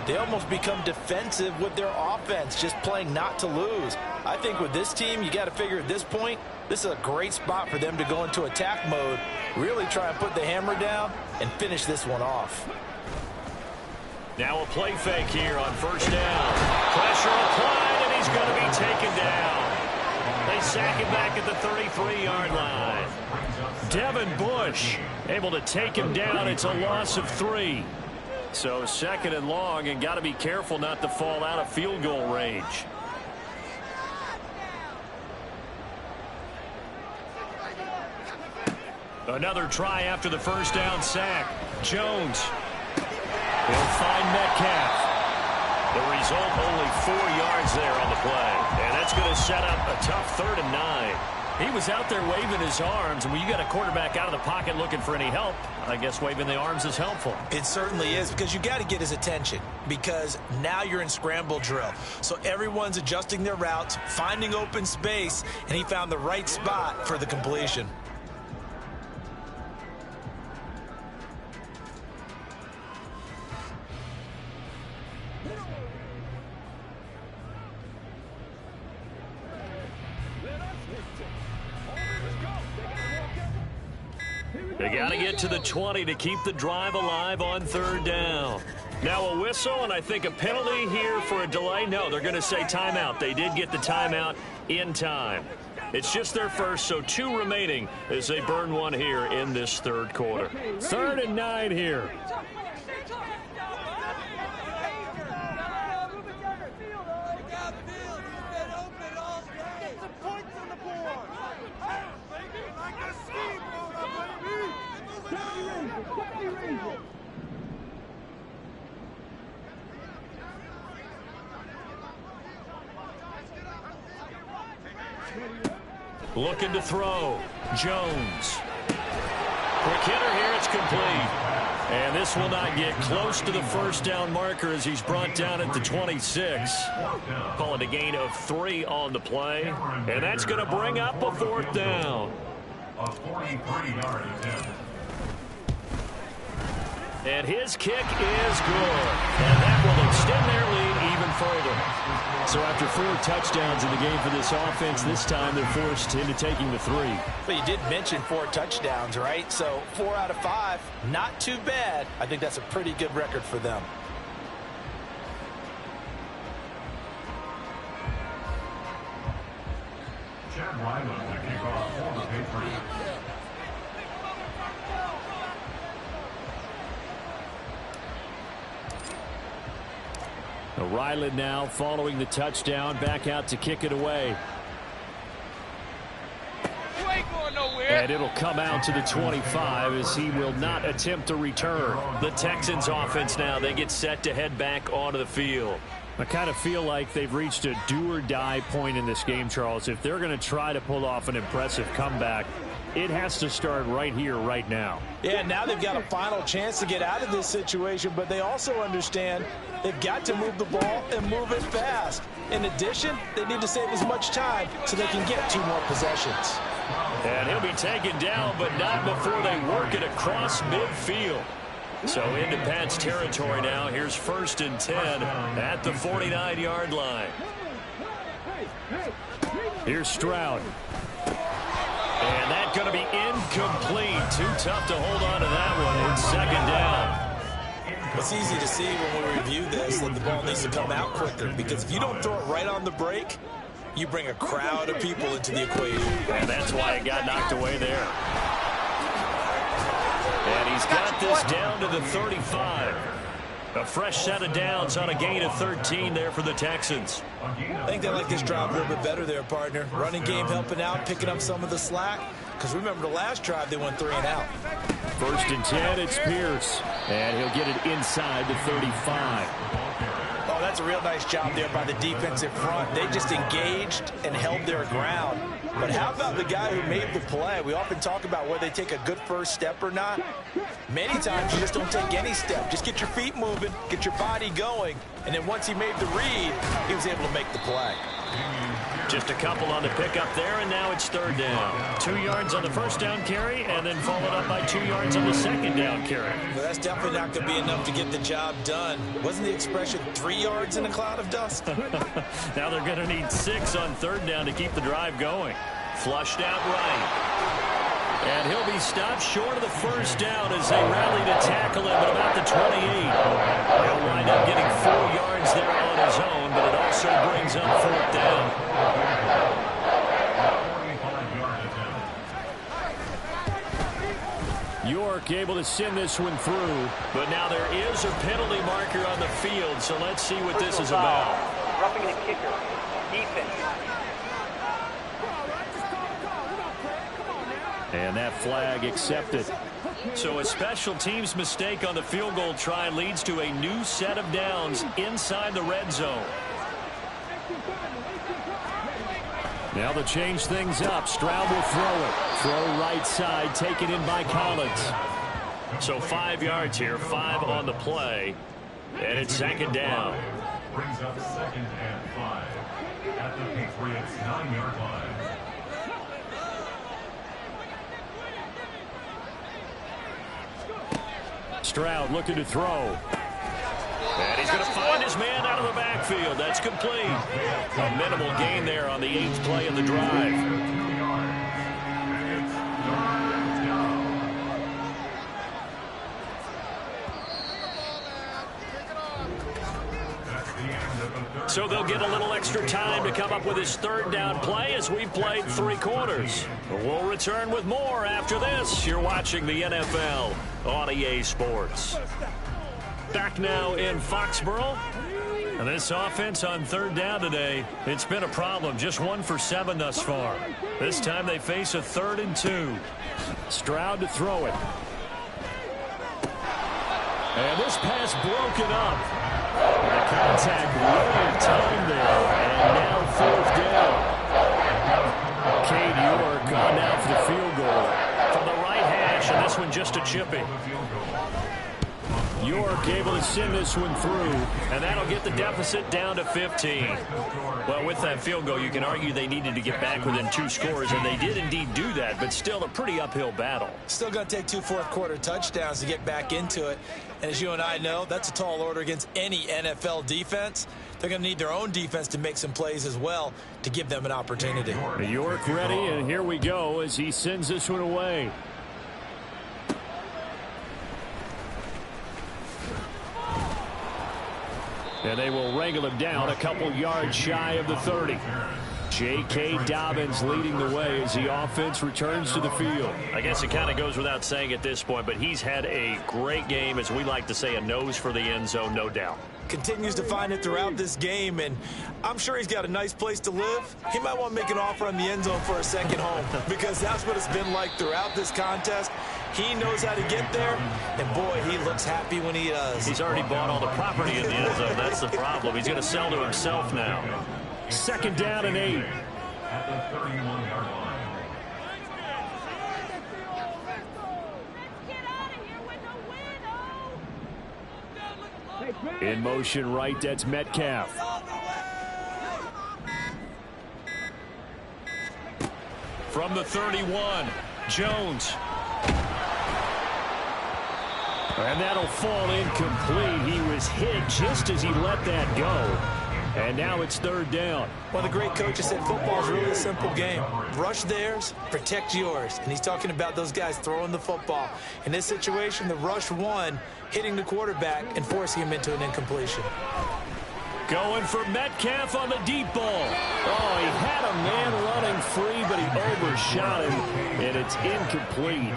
they almost become defensive with their offense, just playing not to lose. I think with this team, you got to figure at this point, this is a great spot for them to go into attack mode, really try and put the hammer down and finish this one off. Now a play fake here on 1st down. Pressure applied, and he's going to be taken down. They sack him back at the 33-yard line. Devin Bush able to take him down. It's a loss of 3. So 2nd and long, and got to be careful not to fall out of field goal range. Another try after the 1st down sack. Jones. He'll find Metcalf. The result, only 4 yards there on the play. And that's going to set up a tough 3rd and 9. He was out there waving his arms, and when you got a quarterback out of the pocket looking for any help, I guess waving the arms is helpful. It certainly is, because you got to get his attention, because now you're in scramble drill. So everyone's adjusting their routes, finding open space, and he found the right spot for the completion. They got to get to the 20 to keep the drive alive on 3rd down. Now a whistle, and I think a penalty here for a delay. No, they're going to say timeout. They did get the timeout in time. It's just their first, so 2 remaining as they burn one here in this 3rd quarter. 3rd and 9 here. Looking to throw. Jones. Quick hitter here. It's complete. And this will not get close to the 1st down marker as he's brought down at the 26. Call it a gain of 3 on the play. And that's going to bring up a 4th down. A 43-yard attempt. And his kick is good. And that will extend their lead even further. So after 4 touchdowns in the game for this offense, this time they're forced into taking the 3. But you did mention 4 touchdowns, right? So 4 out of 5, not too bad. I think that's a pretty good record for them. Chad Ryland to kick off for the Patriots. Ryland now following the touchdown, back out to kick it away. You ain't going nowhere. And it'll come out to the 25 as he will not attempt to return. The Texans offense now, they get set to head back onto the field. I kind of feel like they've reached a do-or-die point in this game, Charles. If they're going to try to pull off an impressive comeback, it has to start right here, right now. Yeah, now they've got a final chance to get out of this situation, but they also understand they've got to move the ball and move it fast. In addition, they need to save as much time so they can get 2 more possessions. And he'll be taken down, but not before they work it across midfield. So into Pat's territory now. Here's 1st and 10 at the 49-yard line. Here's Stroud. And that's going to be incomplete. Too tough to hold on to that one. It's 2nd down. It's easy to see when we review this that the ball needs to come out quicker, because if you don't throw it right on the break, you bring a crowd of people into the equation. And that's why it got knocked away there. And he's got this down to the 35. A fresh set of downs on a gain of 13 there for the Texans. I think they like this drive a little bit better there, partner. Running game helping out, picking up some of the slack. Because remember the last drive, they went 3 and out. 1st and 10, it's Pierce. And he'll get it inside the 35. Oh, that's a real nice job there by the defensive front. They just engaged and held their ground. But how about the guy who made the play? We often talk about whether they take a good first step or not. Many times you just don't take any step. Just get your feet moving, get your body going, and then once he made the read, he was able to make the play. Just a couple on the pickup there, and now it's 3rd down. 2 yards on the 1st down carry, and then followed up by 2 yards on the 2nd down carry. Well, that's definitely not going to be enough to get the job done. Wasn't the expression 3 yards in a cloud of dust? Now they're going to need 6 on 3rd down to keep the drive going. Flushed out right. And he'll be stopped short of the 1st down as they rally to tackle him at about the 28. He'll wind up getting 4 yards there on his own, but it also brings up 4th down. York able to send this one through. But now there is a penalty marker on the field, so let's see what this is about. Roughing the kicker. Defense. And that flag accepted. So a special teams mistake on the field goal try leads to a new set of downs inside the red zone. Now to change things up, Stroud will throw it. Throw right side, taken in by Collins. So 5 yards here, 5 on the play, and it's second down. Brings up 2nd and 5 at the Patriots' 9-yard line. Stroud looking to throw. And he's going to find his man out of the backfield. That's complete. A minimal gain there on the 8th play of the drive. So they'll get a little extra time to come up with his 3rd down play as we've played 3 quarters. We'll return with more after this. You're watching the NFL on EA Sports. Back now in Foxborough. And this offense on 3rd down today, it's been a problem. Just 1 for 7 thus far. This time they face a 3rd and 2. Stroud to throw it. And this pass broken up. The contact, little time there, and now 4th down. Cade York on now for the field goal. From the right hash, and this one just a chippy. York able to send this one through, and that'll get the deficit down to 15. Well, with that field goal, you can argue they needed to get back within 2 scores, and they did indeed do that, but still a pretty uphill battle. Still going to take 2 fourth-quarter touchdowns to get back into it. And as you and I know, that's a tall order against any NFL defense. They're going to need their own defense to make some plays as well to give them an opportunity. York ready, and here we go as he sends this one away. And they will wrangle him down a couple yards shy of the 30. J.K. Dobbins leading the way as the offense returns to the field. I guess it kind of goes without saying at this point, but he's had a great game, as we like to say, a nose for the end zone, no doubt. Continues to find it throughout this game, and I'm sure he's got a nice place to live. He might want to make an offer on the end zone for a second home, because that's what it's been like throughout this contest. He knows how to get there, and boy, he looks happy when he does. He's already bought all the property in the end zone. That's the problem. He's going to sell to himself now. 2nd down and 8. At the 31-yard line. In motion right, that's Metcalf. From the 31, Jones. And that'll fall incomplete. He was hit just as he let that go. And now it's 3rd down. One of the great coaches said football is really a simple game. Rush theirs, protect yours. And he's talking about those guys throwing the football. In this situation, the rush one, hitting the quarterback and forcing him into an incompletion. Going for Metcalf on the deep ball. Oh, he had a man running free, but he overshot him, and it's incomplete.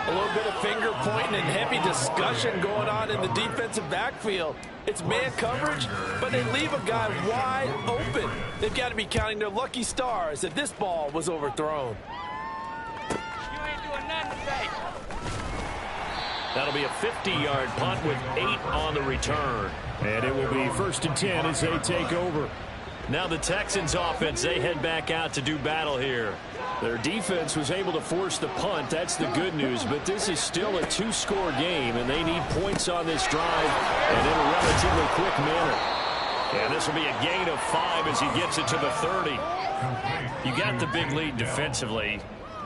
A little bit of finger pointing and heavy discussion going on in the defensive backfield. It's man coverage, but they leave a guy wide open. They've got to be counting their lucky stars that this ball was overthrown. You ain't doing nothing today. That'll be a 50-yard punt with 8 on the return. And it will be 1st and 10 as they take over. Now the Texans offense, they head back out to do battle here. Their defense was able to force the punt. That's the good news. But this is still a 2-score game, and they need points on this drive and in a relatively quick manner. And this will be a gain of 5 as he gets it to the 30. You got the big lead defensively.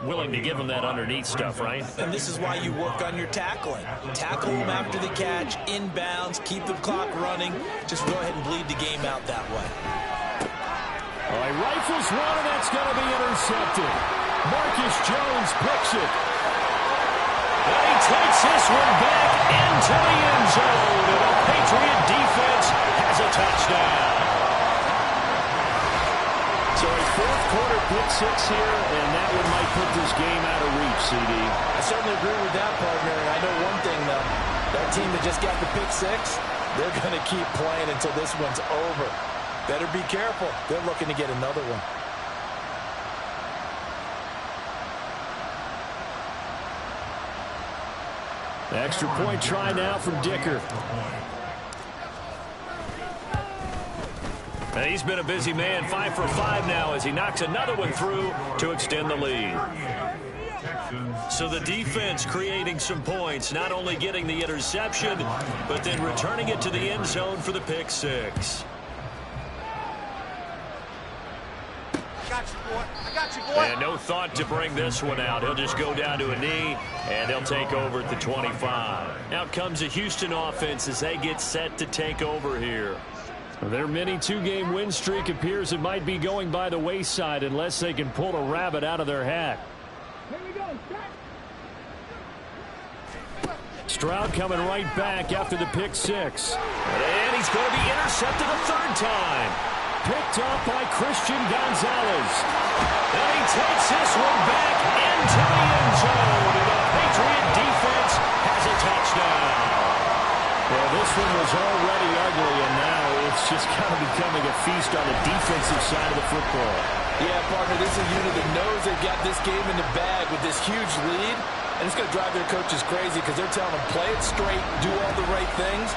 Willing to give them that underneath stuff, right? And this is why you work on your tackling. Tackle them after the catch, inbounds, keep the clock running. Just go ahead and bleed the game out that way. All right, rifles one, and that's going to be intercepted. Marcus Jones picks it. And he takes this one back into the end zone. And the Patriot defense has a touchdown. So a 4th-quarter pick-6 here, and that one might put this game out of reach, CD. I certainly agree with that, partner. And I know one thing, though. That team that just got the pick-6, they're going to keep playing until this one's over. Better be careful. They're looking to get another one. Extra point try now from Dicker. And he's been a busy man, 5 for 5 now as he knocks another one through to extend the lead. So the defense creating some points, not only getting the interception, but then returning it to the end zone for the pick six. I got you, boy. And no thought to bring this one out. He'll just go down to a knee, and they'll take over at the 25. Out comes the Houston offense as they get set to take over here. Their mini two-game win streak appears it might be going by the wayside unless they can pull a rabbit out of their hat. Here we go. Stroud coming right back after the pick six. And he's going to be intercepted a third time. Picked up by Christian Gonzalez. And he takes this one back into the end zone. And the Patriot defense has a touchdown. Well, this one was already ugly, and now it's just kind of becoming a feast on the defensive side of the football. Yeah, partner, this is a unit that knows they've got this game in the bag with this huge lead, and it's going to drive their coaches crazy because they're telling them, play it straight, do all the right things.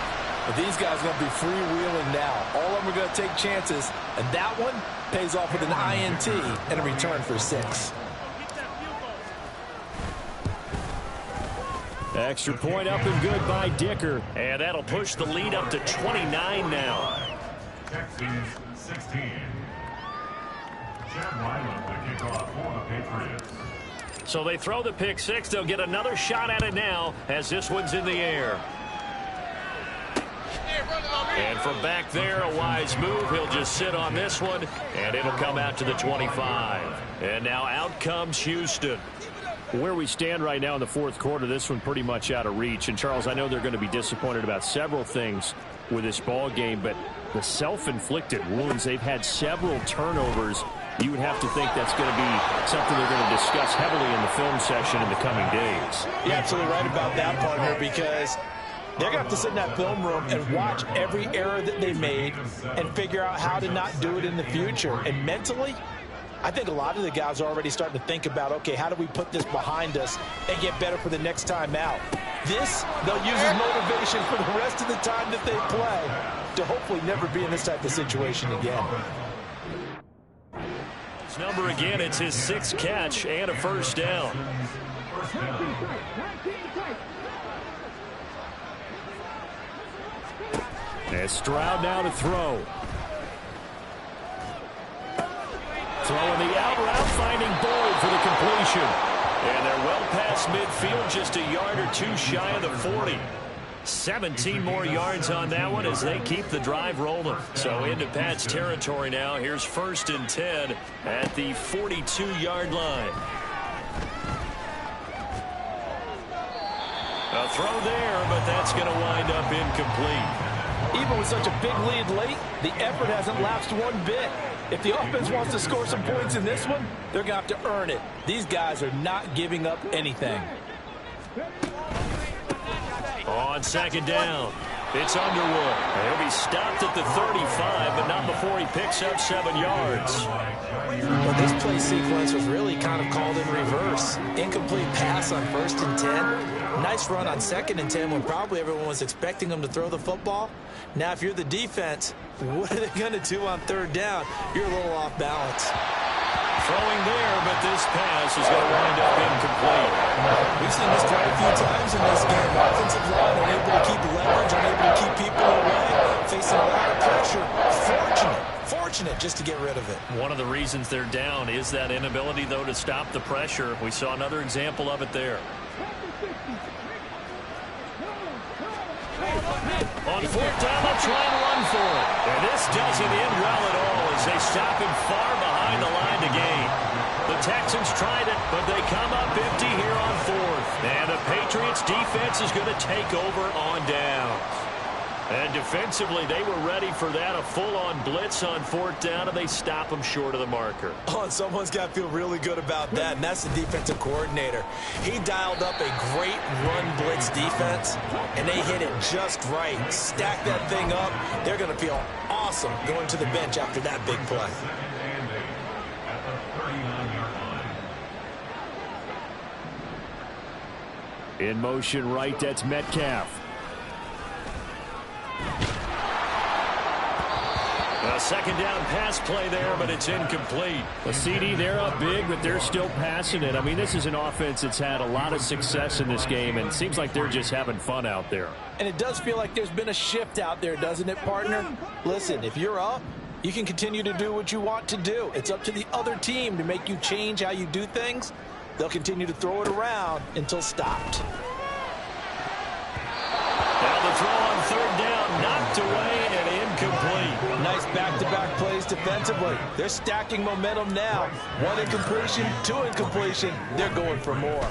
But these guys are going to be freewheeling now. All of them are going to take chances, and that one pays off with an INT and a return for 6. Extra point up and good by Dicker. And that'll push the lead up to 29 now. Texans 16. Chad Ryland to kick off for the Patriots. So they throw the pick six. They'll get another shot at it now as this one's in the air. And from back there, a wise move. He'll just sit on this one, and it'll come out to the 25. And now out comes Houston. Where we stand right now in the fourth quarter, this one pretty much out of reach. And, Charles, I know they're going to be disappointed about several things with this ball game, but the self-inflicted wounds, they've had several turnovers. You would have to think that's going to be something they're going to discuss heavily in the film session in the coming days. You're absolutely right about that, partner, because they're going to have to sit in that film room and watch every error that they made and figure out how to not do it in the future. And mentally, I think a lot of the guys are already starting to think about, okay, how do we put this behind us and get better for the next time out? This, they'll use as motivation for the rest of the time that they play to hopefully never be in this type of situation again. His number again, it's his 6th catch and a first down. And Stroud now to throw. Throwing the out route, finding Boyd for the completion. And they're well past midfield, just a yard or two shy of the 40. 17 more yards on that one as they keep the drive rolling. So into Pat's territory now. Here's 1st and 10 at the 42-yard line. A throw there, but that's going to wind up incomplete. Even with such a big lead late, the effort hasn't lapsed one bit. If the offense wants to score some points in this one, they're going to have to earn it. These guys are not giving up anything. On 2nd down, it's Underwood. He'll be stopped at the 35, but not before he picks up 7 yards. Well, this play sequence was really kind of called in reverse. Incomplete pass on 1st and 10. Nice run on 2nd and 10 when probably everyone was expecting him to throw the football. Now, if you're the defense, what are they going to do on 3rd down? You're a little off balance. Throwing there, but this pass is going to wind up incomplete. We've seen this quite a few times in this game. Offensive line unable to keep leverage, unable to keep people away, facing a lot of pressure. Fortunate just to get rid of it. One of the reasons they're down is that inability, though, to stop the pressure. We saw another example of it there. On 4th down, they'll try and run for it. And this doesn't end well at all as they stop him far behind the line to gain. The Texans tried it, but they come up empty here on 4th. And the Patriots defense is going to take over on downs. And defensively, they were ready for that, a full-on blitz on 4th down, and they stop them short of the marker. Oh, and someone's got to feel really good about that, and that's the defensive coordinator. He dialed up a great run blitz defense, and they hit it just right. Stack that thing up. They're going to feel awesome going to the bench after that big play. In motion right, that's Metcalf. A second down pass play there, but it's incomplete. A CD, they're up big, but they're still passing it. I mean, this is an offense that's had a lot of success in this game, and it seems like they're just having fun out there. And it does feel like there's been a shift out there, doesn't it, partner? Listen, if you're up, you can continue to do what you want to do. It's up to the other team to make you change how you do things. They'll continue to throw it around until stopped. Now the throw on third down, knocked away and incomplete. Nice back-to-back plays defensively. They're stacking momentum now. One incompletion, two incompletion. They're going for more.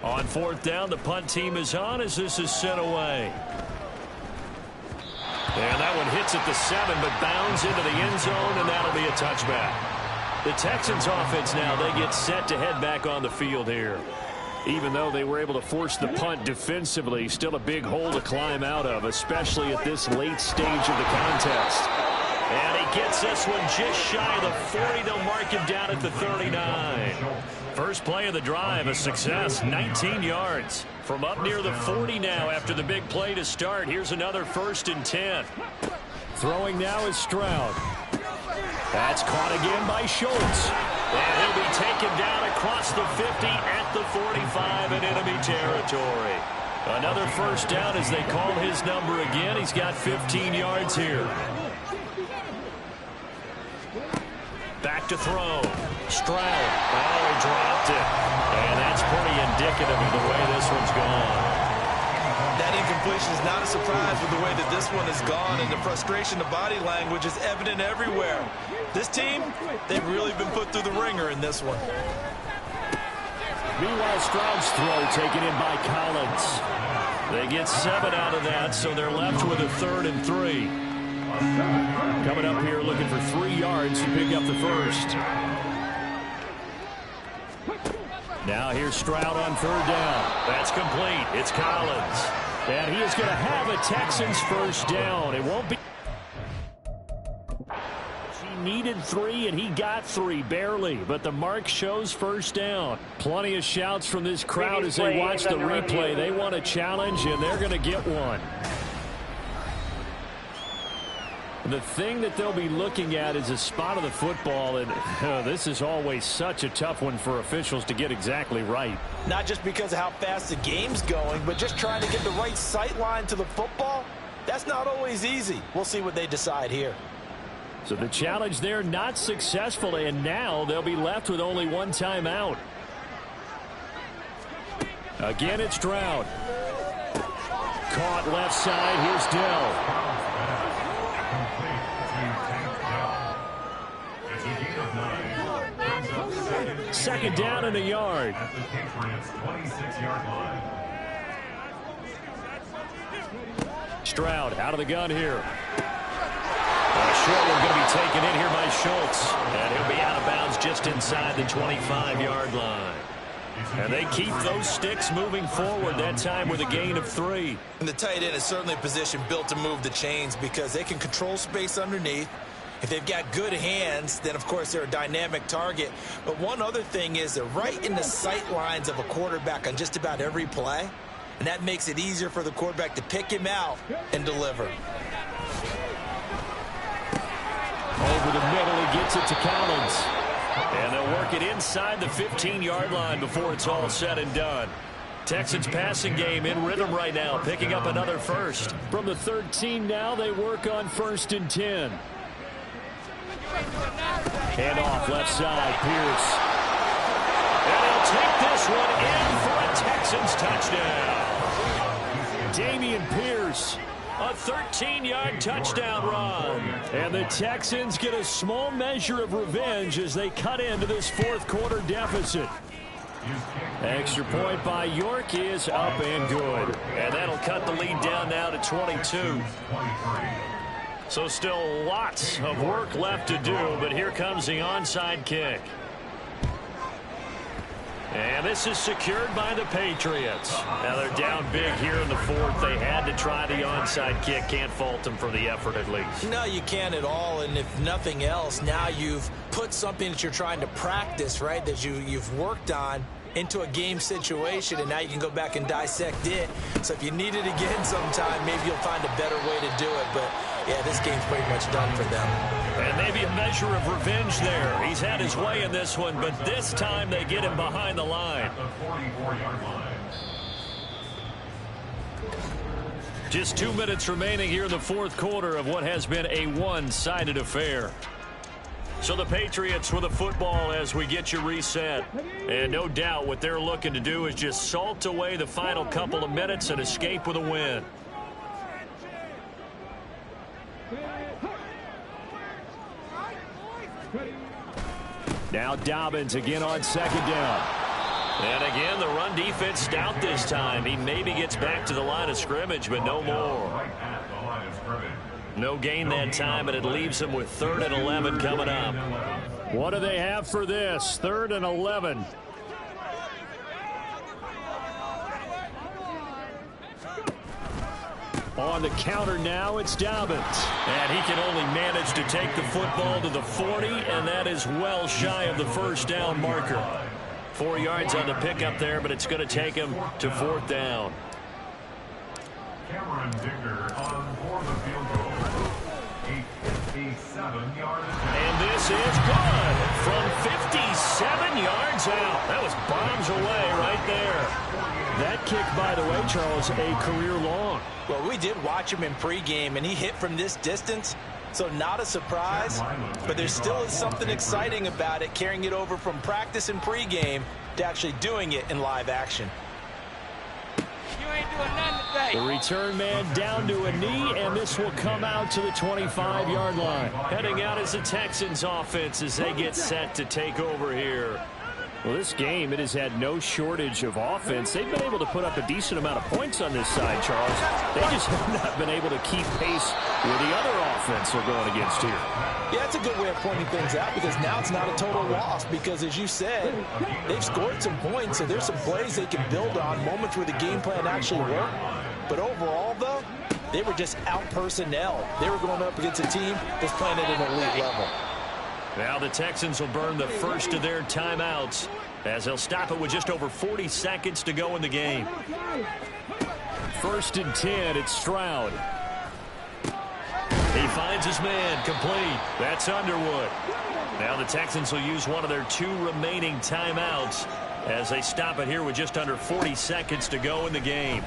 On fourth down, the punt team is on as this is sent away. And that one hits at the 7, but bounds into the end zone, and that'll be a touchback. The Texans offense now, they get set to head back on the field here. Even though they were able to force the punt defensively, still a big hole to climb out of, especially at this late stage of the contest. And he gets this one just shy of the 40. They'll mark him down at the 39. First play of the drive, a success, 19 yards. From up near the 40 now after the big play to start. Here's another 1st and 10. Throwing now is Stroud. That's caught again by Schultz. And he'll be taken down across the 50 at the 45 in enemy territory. Another first down as they call his number again. He's got 15 yards here. Back to throw. Stroud. Oh, he dropped it. And that's pretty indicative of the way this one's gone. That incompletion is not a surprise with the way that this one has gone, and the frustration, the body language is evident everywhere. This team, they've really been put through the ringer in this one. Meanwhile, Stroud's throw taken in by Collins. They get 7 out of that, so they're left with a 3rd and 3. Coming up here looking for 3 yards to pick up the first. Now here's Stroud on 3rd down. That's complete. It's Collins. And he is going to have a Texans first down. It won't be. He needed 3, and he got 3, barely. But the mark shows first down. Plenty of shouts from this crowd as they watch the replay. They want a challenge, and they're going to get one. The thing that they'll be looking at is a spot of the football, and this is always such a tough one for officials to get exactly right. Not just because of how fast the game's going, but just trying to get the right sight line to the football. That's not always easy. We'll see what they decide here. So the challenge there not successful, and now they'll be left with only 1 timeout. Again, it's Stroud. Caught left side. Here's Dell. Second down and a yard. At the Patriots' 26-yard line. Stroud out of the gun here. Short one going to be taken in here by Schultz. And he'll be out of bounds just inside the 25-yard line. And they keep those sticks moving forward, that time with a gain of 3. And the tight end is certainly a position built to move the chains because they can control space underneath. If they've got good hands, then, of course, they're a dynamic target. But one other thing is they're right in the sight lines of a quarterback on just about every play. And that makes it easier for the quarterback to pick him out and deliver. Over the middle, he gets it to Collins. And they'll work it inside the 15-yard line before it's all said and done. Texans passing game in rhythm right now, picking up another first. From the 13 now, they work on 1st and 10. Hand off left side, Pierce. And he'll take this one in for a Texans touchdown. Dameon Pierce, a 13-yard touchdown run. And the Texans get a small measure of revenge as they cut into this 4th quarter deficit. Extra point by York is up and good. And that'll cut the lead down now to 22. So still lots of work left to do, but here comes the onside kick. And this is secured by the Patriots. Now they're down big here in the 4th. They had to try the onside kick. Can't fault them for the effort at least. No, you can't at all. And if nothing else, now you've put something that you're trying to practice, right, that you've worked on into a game situation, and now you can go back and dissect it. So if you need it again sometime, maybe you'll find a better way to do it. But, yeah, this game's pretty much done for them. And maybe a measure of revenge there. He's had his way in this one, but this time they get him behind the line. Just 2 minutes remaining here in the fourth quarter of what has been a one-sided affair. So the Patriots with the football as we get you reset. And no doubt what they're looking to do is just salt away the final couple of minutes and escape with a win. Now Dobbins again on second down. And again, the run defense stout this time. He maybe gets back to the line of scrimmage, but no more. No gain that time, and it leaves him with 3rd and 11 coming up. What do they have for this? 3rd and 11. On the counter now, it's Dobbins. And he can only manage to take the football to the 40, and that is well shy of the first down marker. 4 yards on the pickup there, but it's going to take him to 4th down. Cameron Dicker on for the field goal. 57-yard attempt. And this is good from 57 yards out. That was bombs away right there. That kick, by the way, Charles, a career long. Well, we did watch him in pregame, and he hit from this distance. So not a surprise, but there still is something exciting about it, carrying it over from practice and pregame to actually doing it in live action. You ain't doing nothing today. The return man down to a knee, and this will come out to the 25-yard line. Heading out as the Texans offense as they get set to take over here. Well, this game, it has had no shortage of offense. They've been able to put up a decent amount of points on this side, Charles. They just have not been able to keep pace with the other offense they're going against here. Yeah, that's a good way of pointing things out, because now it's not a total loss, because as you said, they've scored some points, so there's some plays they can build on, moments where the game plan actually worked. But overall, though, they were just out personnel. They were going up against a team that's playing at an elite level. Now the Texans will burn the first of their timeouts as they'll stop it with just over 40 seconds to go in the game. 1st and 10, it's Stroud. He finds his man, complete. That's Underwood. Now the Texans will use one of their 2 remaining timeouts as they stop it here with just under 40 seconds to go in the game.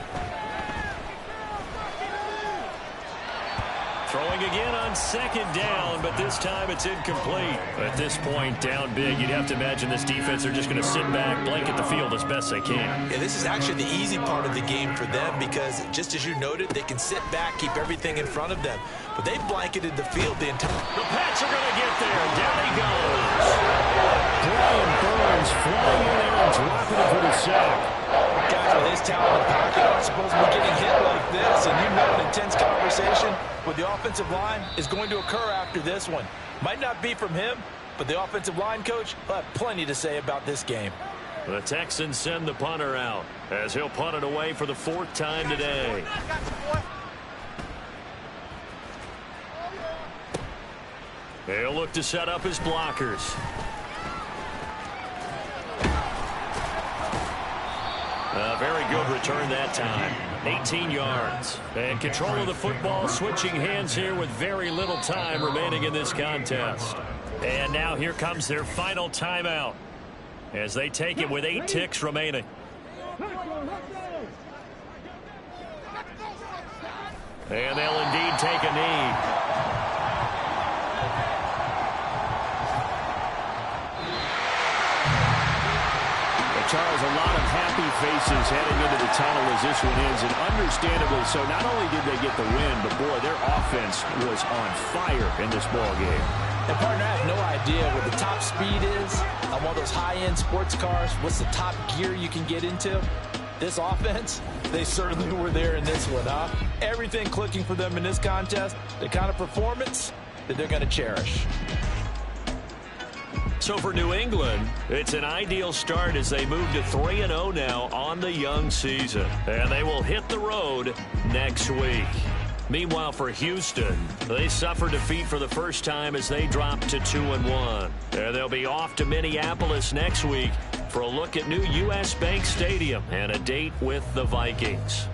Throwing again on second down, but this time it's incomplete. At this point, down big, you'd have to imagine this defense are just going to sit back, blanket the field as best they can. Yeah, this is actually the easy part of the game for them, because just as you noted, they can sit back, keep everything in front of them. But they blanketed the field the entire... The Pats are going to get there. Down he goes. Brian Burns flying in there and dropping it for the sack. Guys with his talent in the pocket aren't supposed to be getting hit like this, and you know an intense conversation with the offensive line is going to occur after this one. Might not be from him, but the offensive line coach will have plenty to say about this game. The Texans send the punter out as he'll punt it away for the 4th time today. He'll look to set up his blockers. A very good return that time. 18 yards. And control of the football, switching hands here with very little time remaining in this contest. And now here comes their final timeout as they take it with 8 ticks remaining. And they'll indeed take a knee. Charles, a lot of happy faces heading into the tunnel as this one ends, and understandably so. Not only did they get the win, but boy, their offense was on fire in this ball game. And partner, I have no idea what the top speed is on one of those high-end sports cars. What's the top gear you can get into? This offense, they certainly were there in this one, huh? Everything clicking for them in this contest, the kind of performance that they're going to cherish. So for New England, it's an ideal start as they move to 3-0 now on the young season. And they will hit the road next week. Meanwhile, for Houston, they suffered defeat for the first time as they dropped to 2-1. And they'll be off to Minneapolis next week for a look at new U.S. Bank Stadium and a date with the Vikings.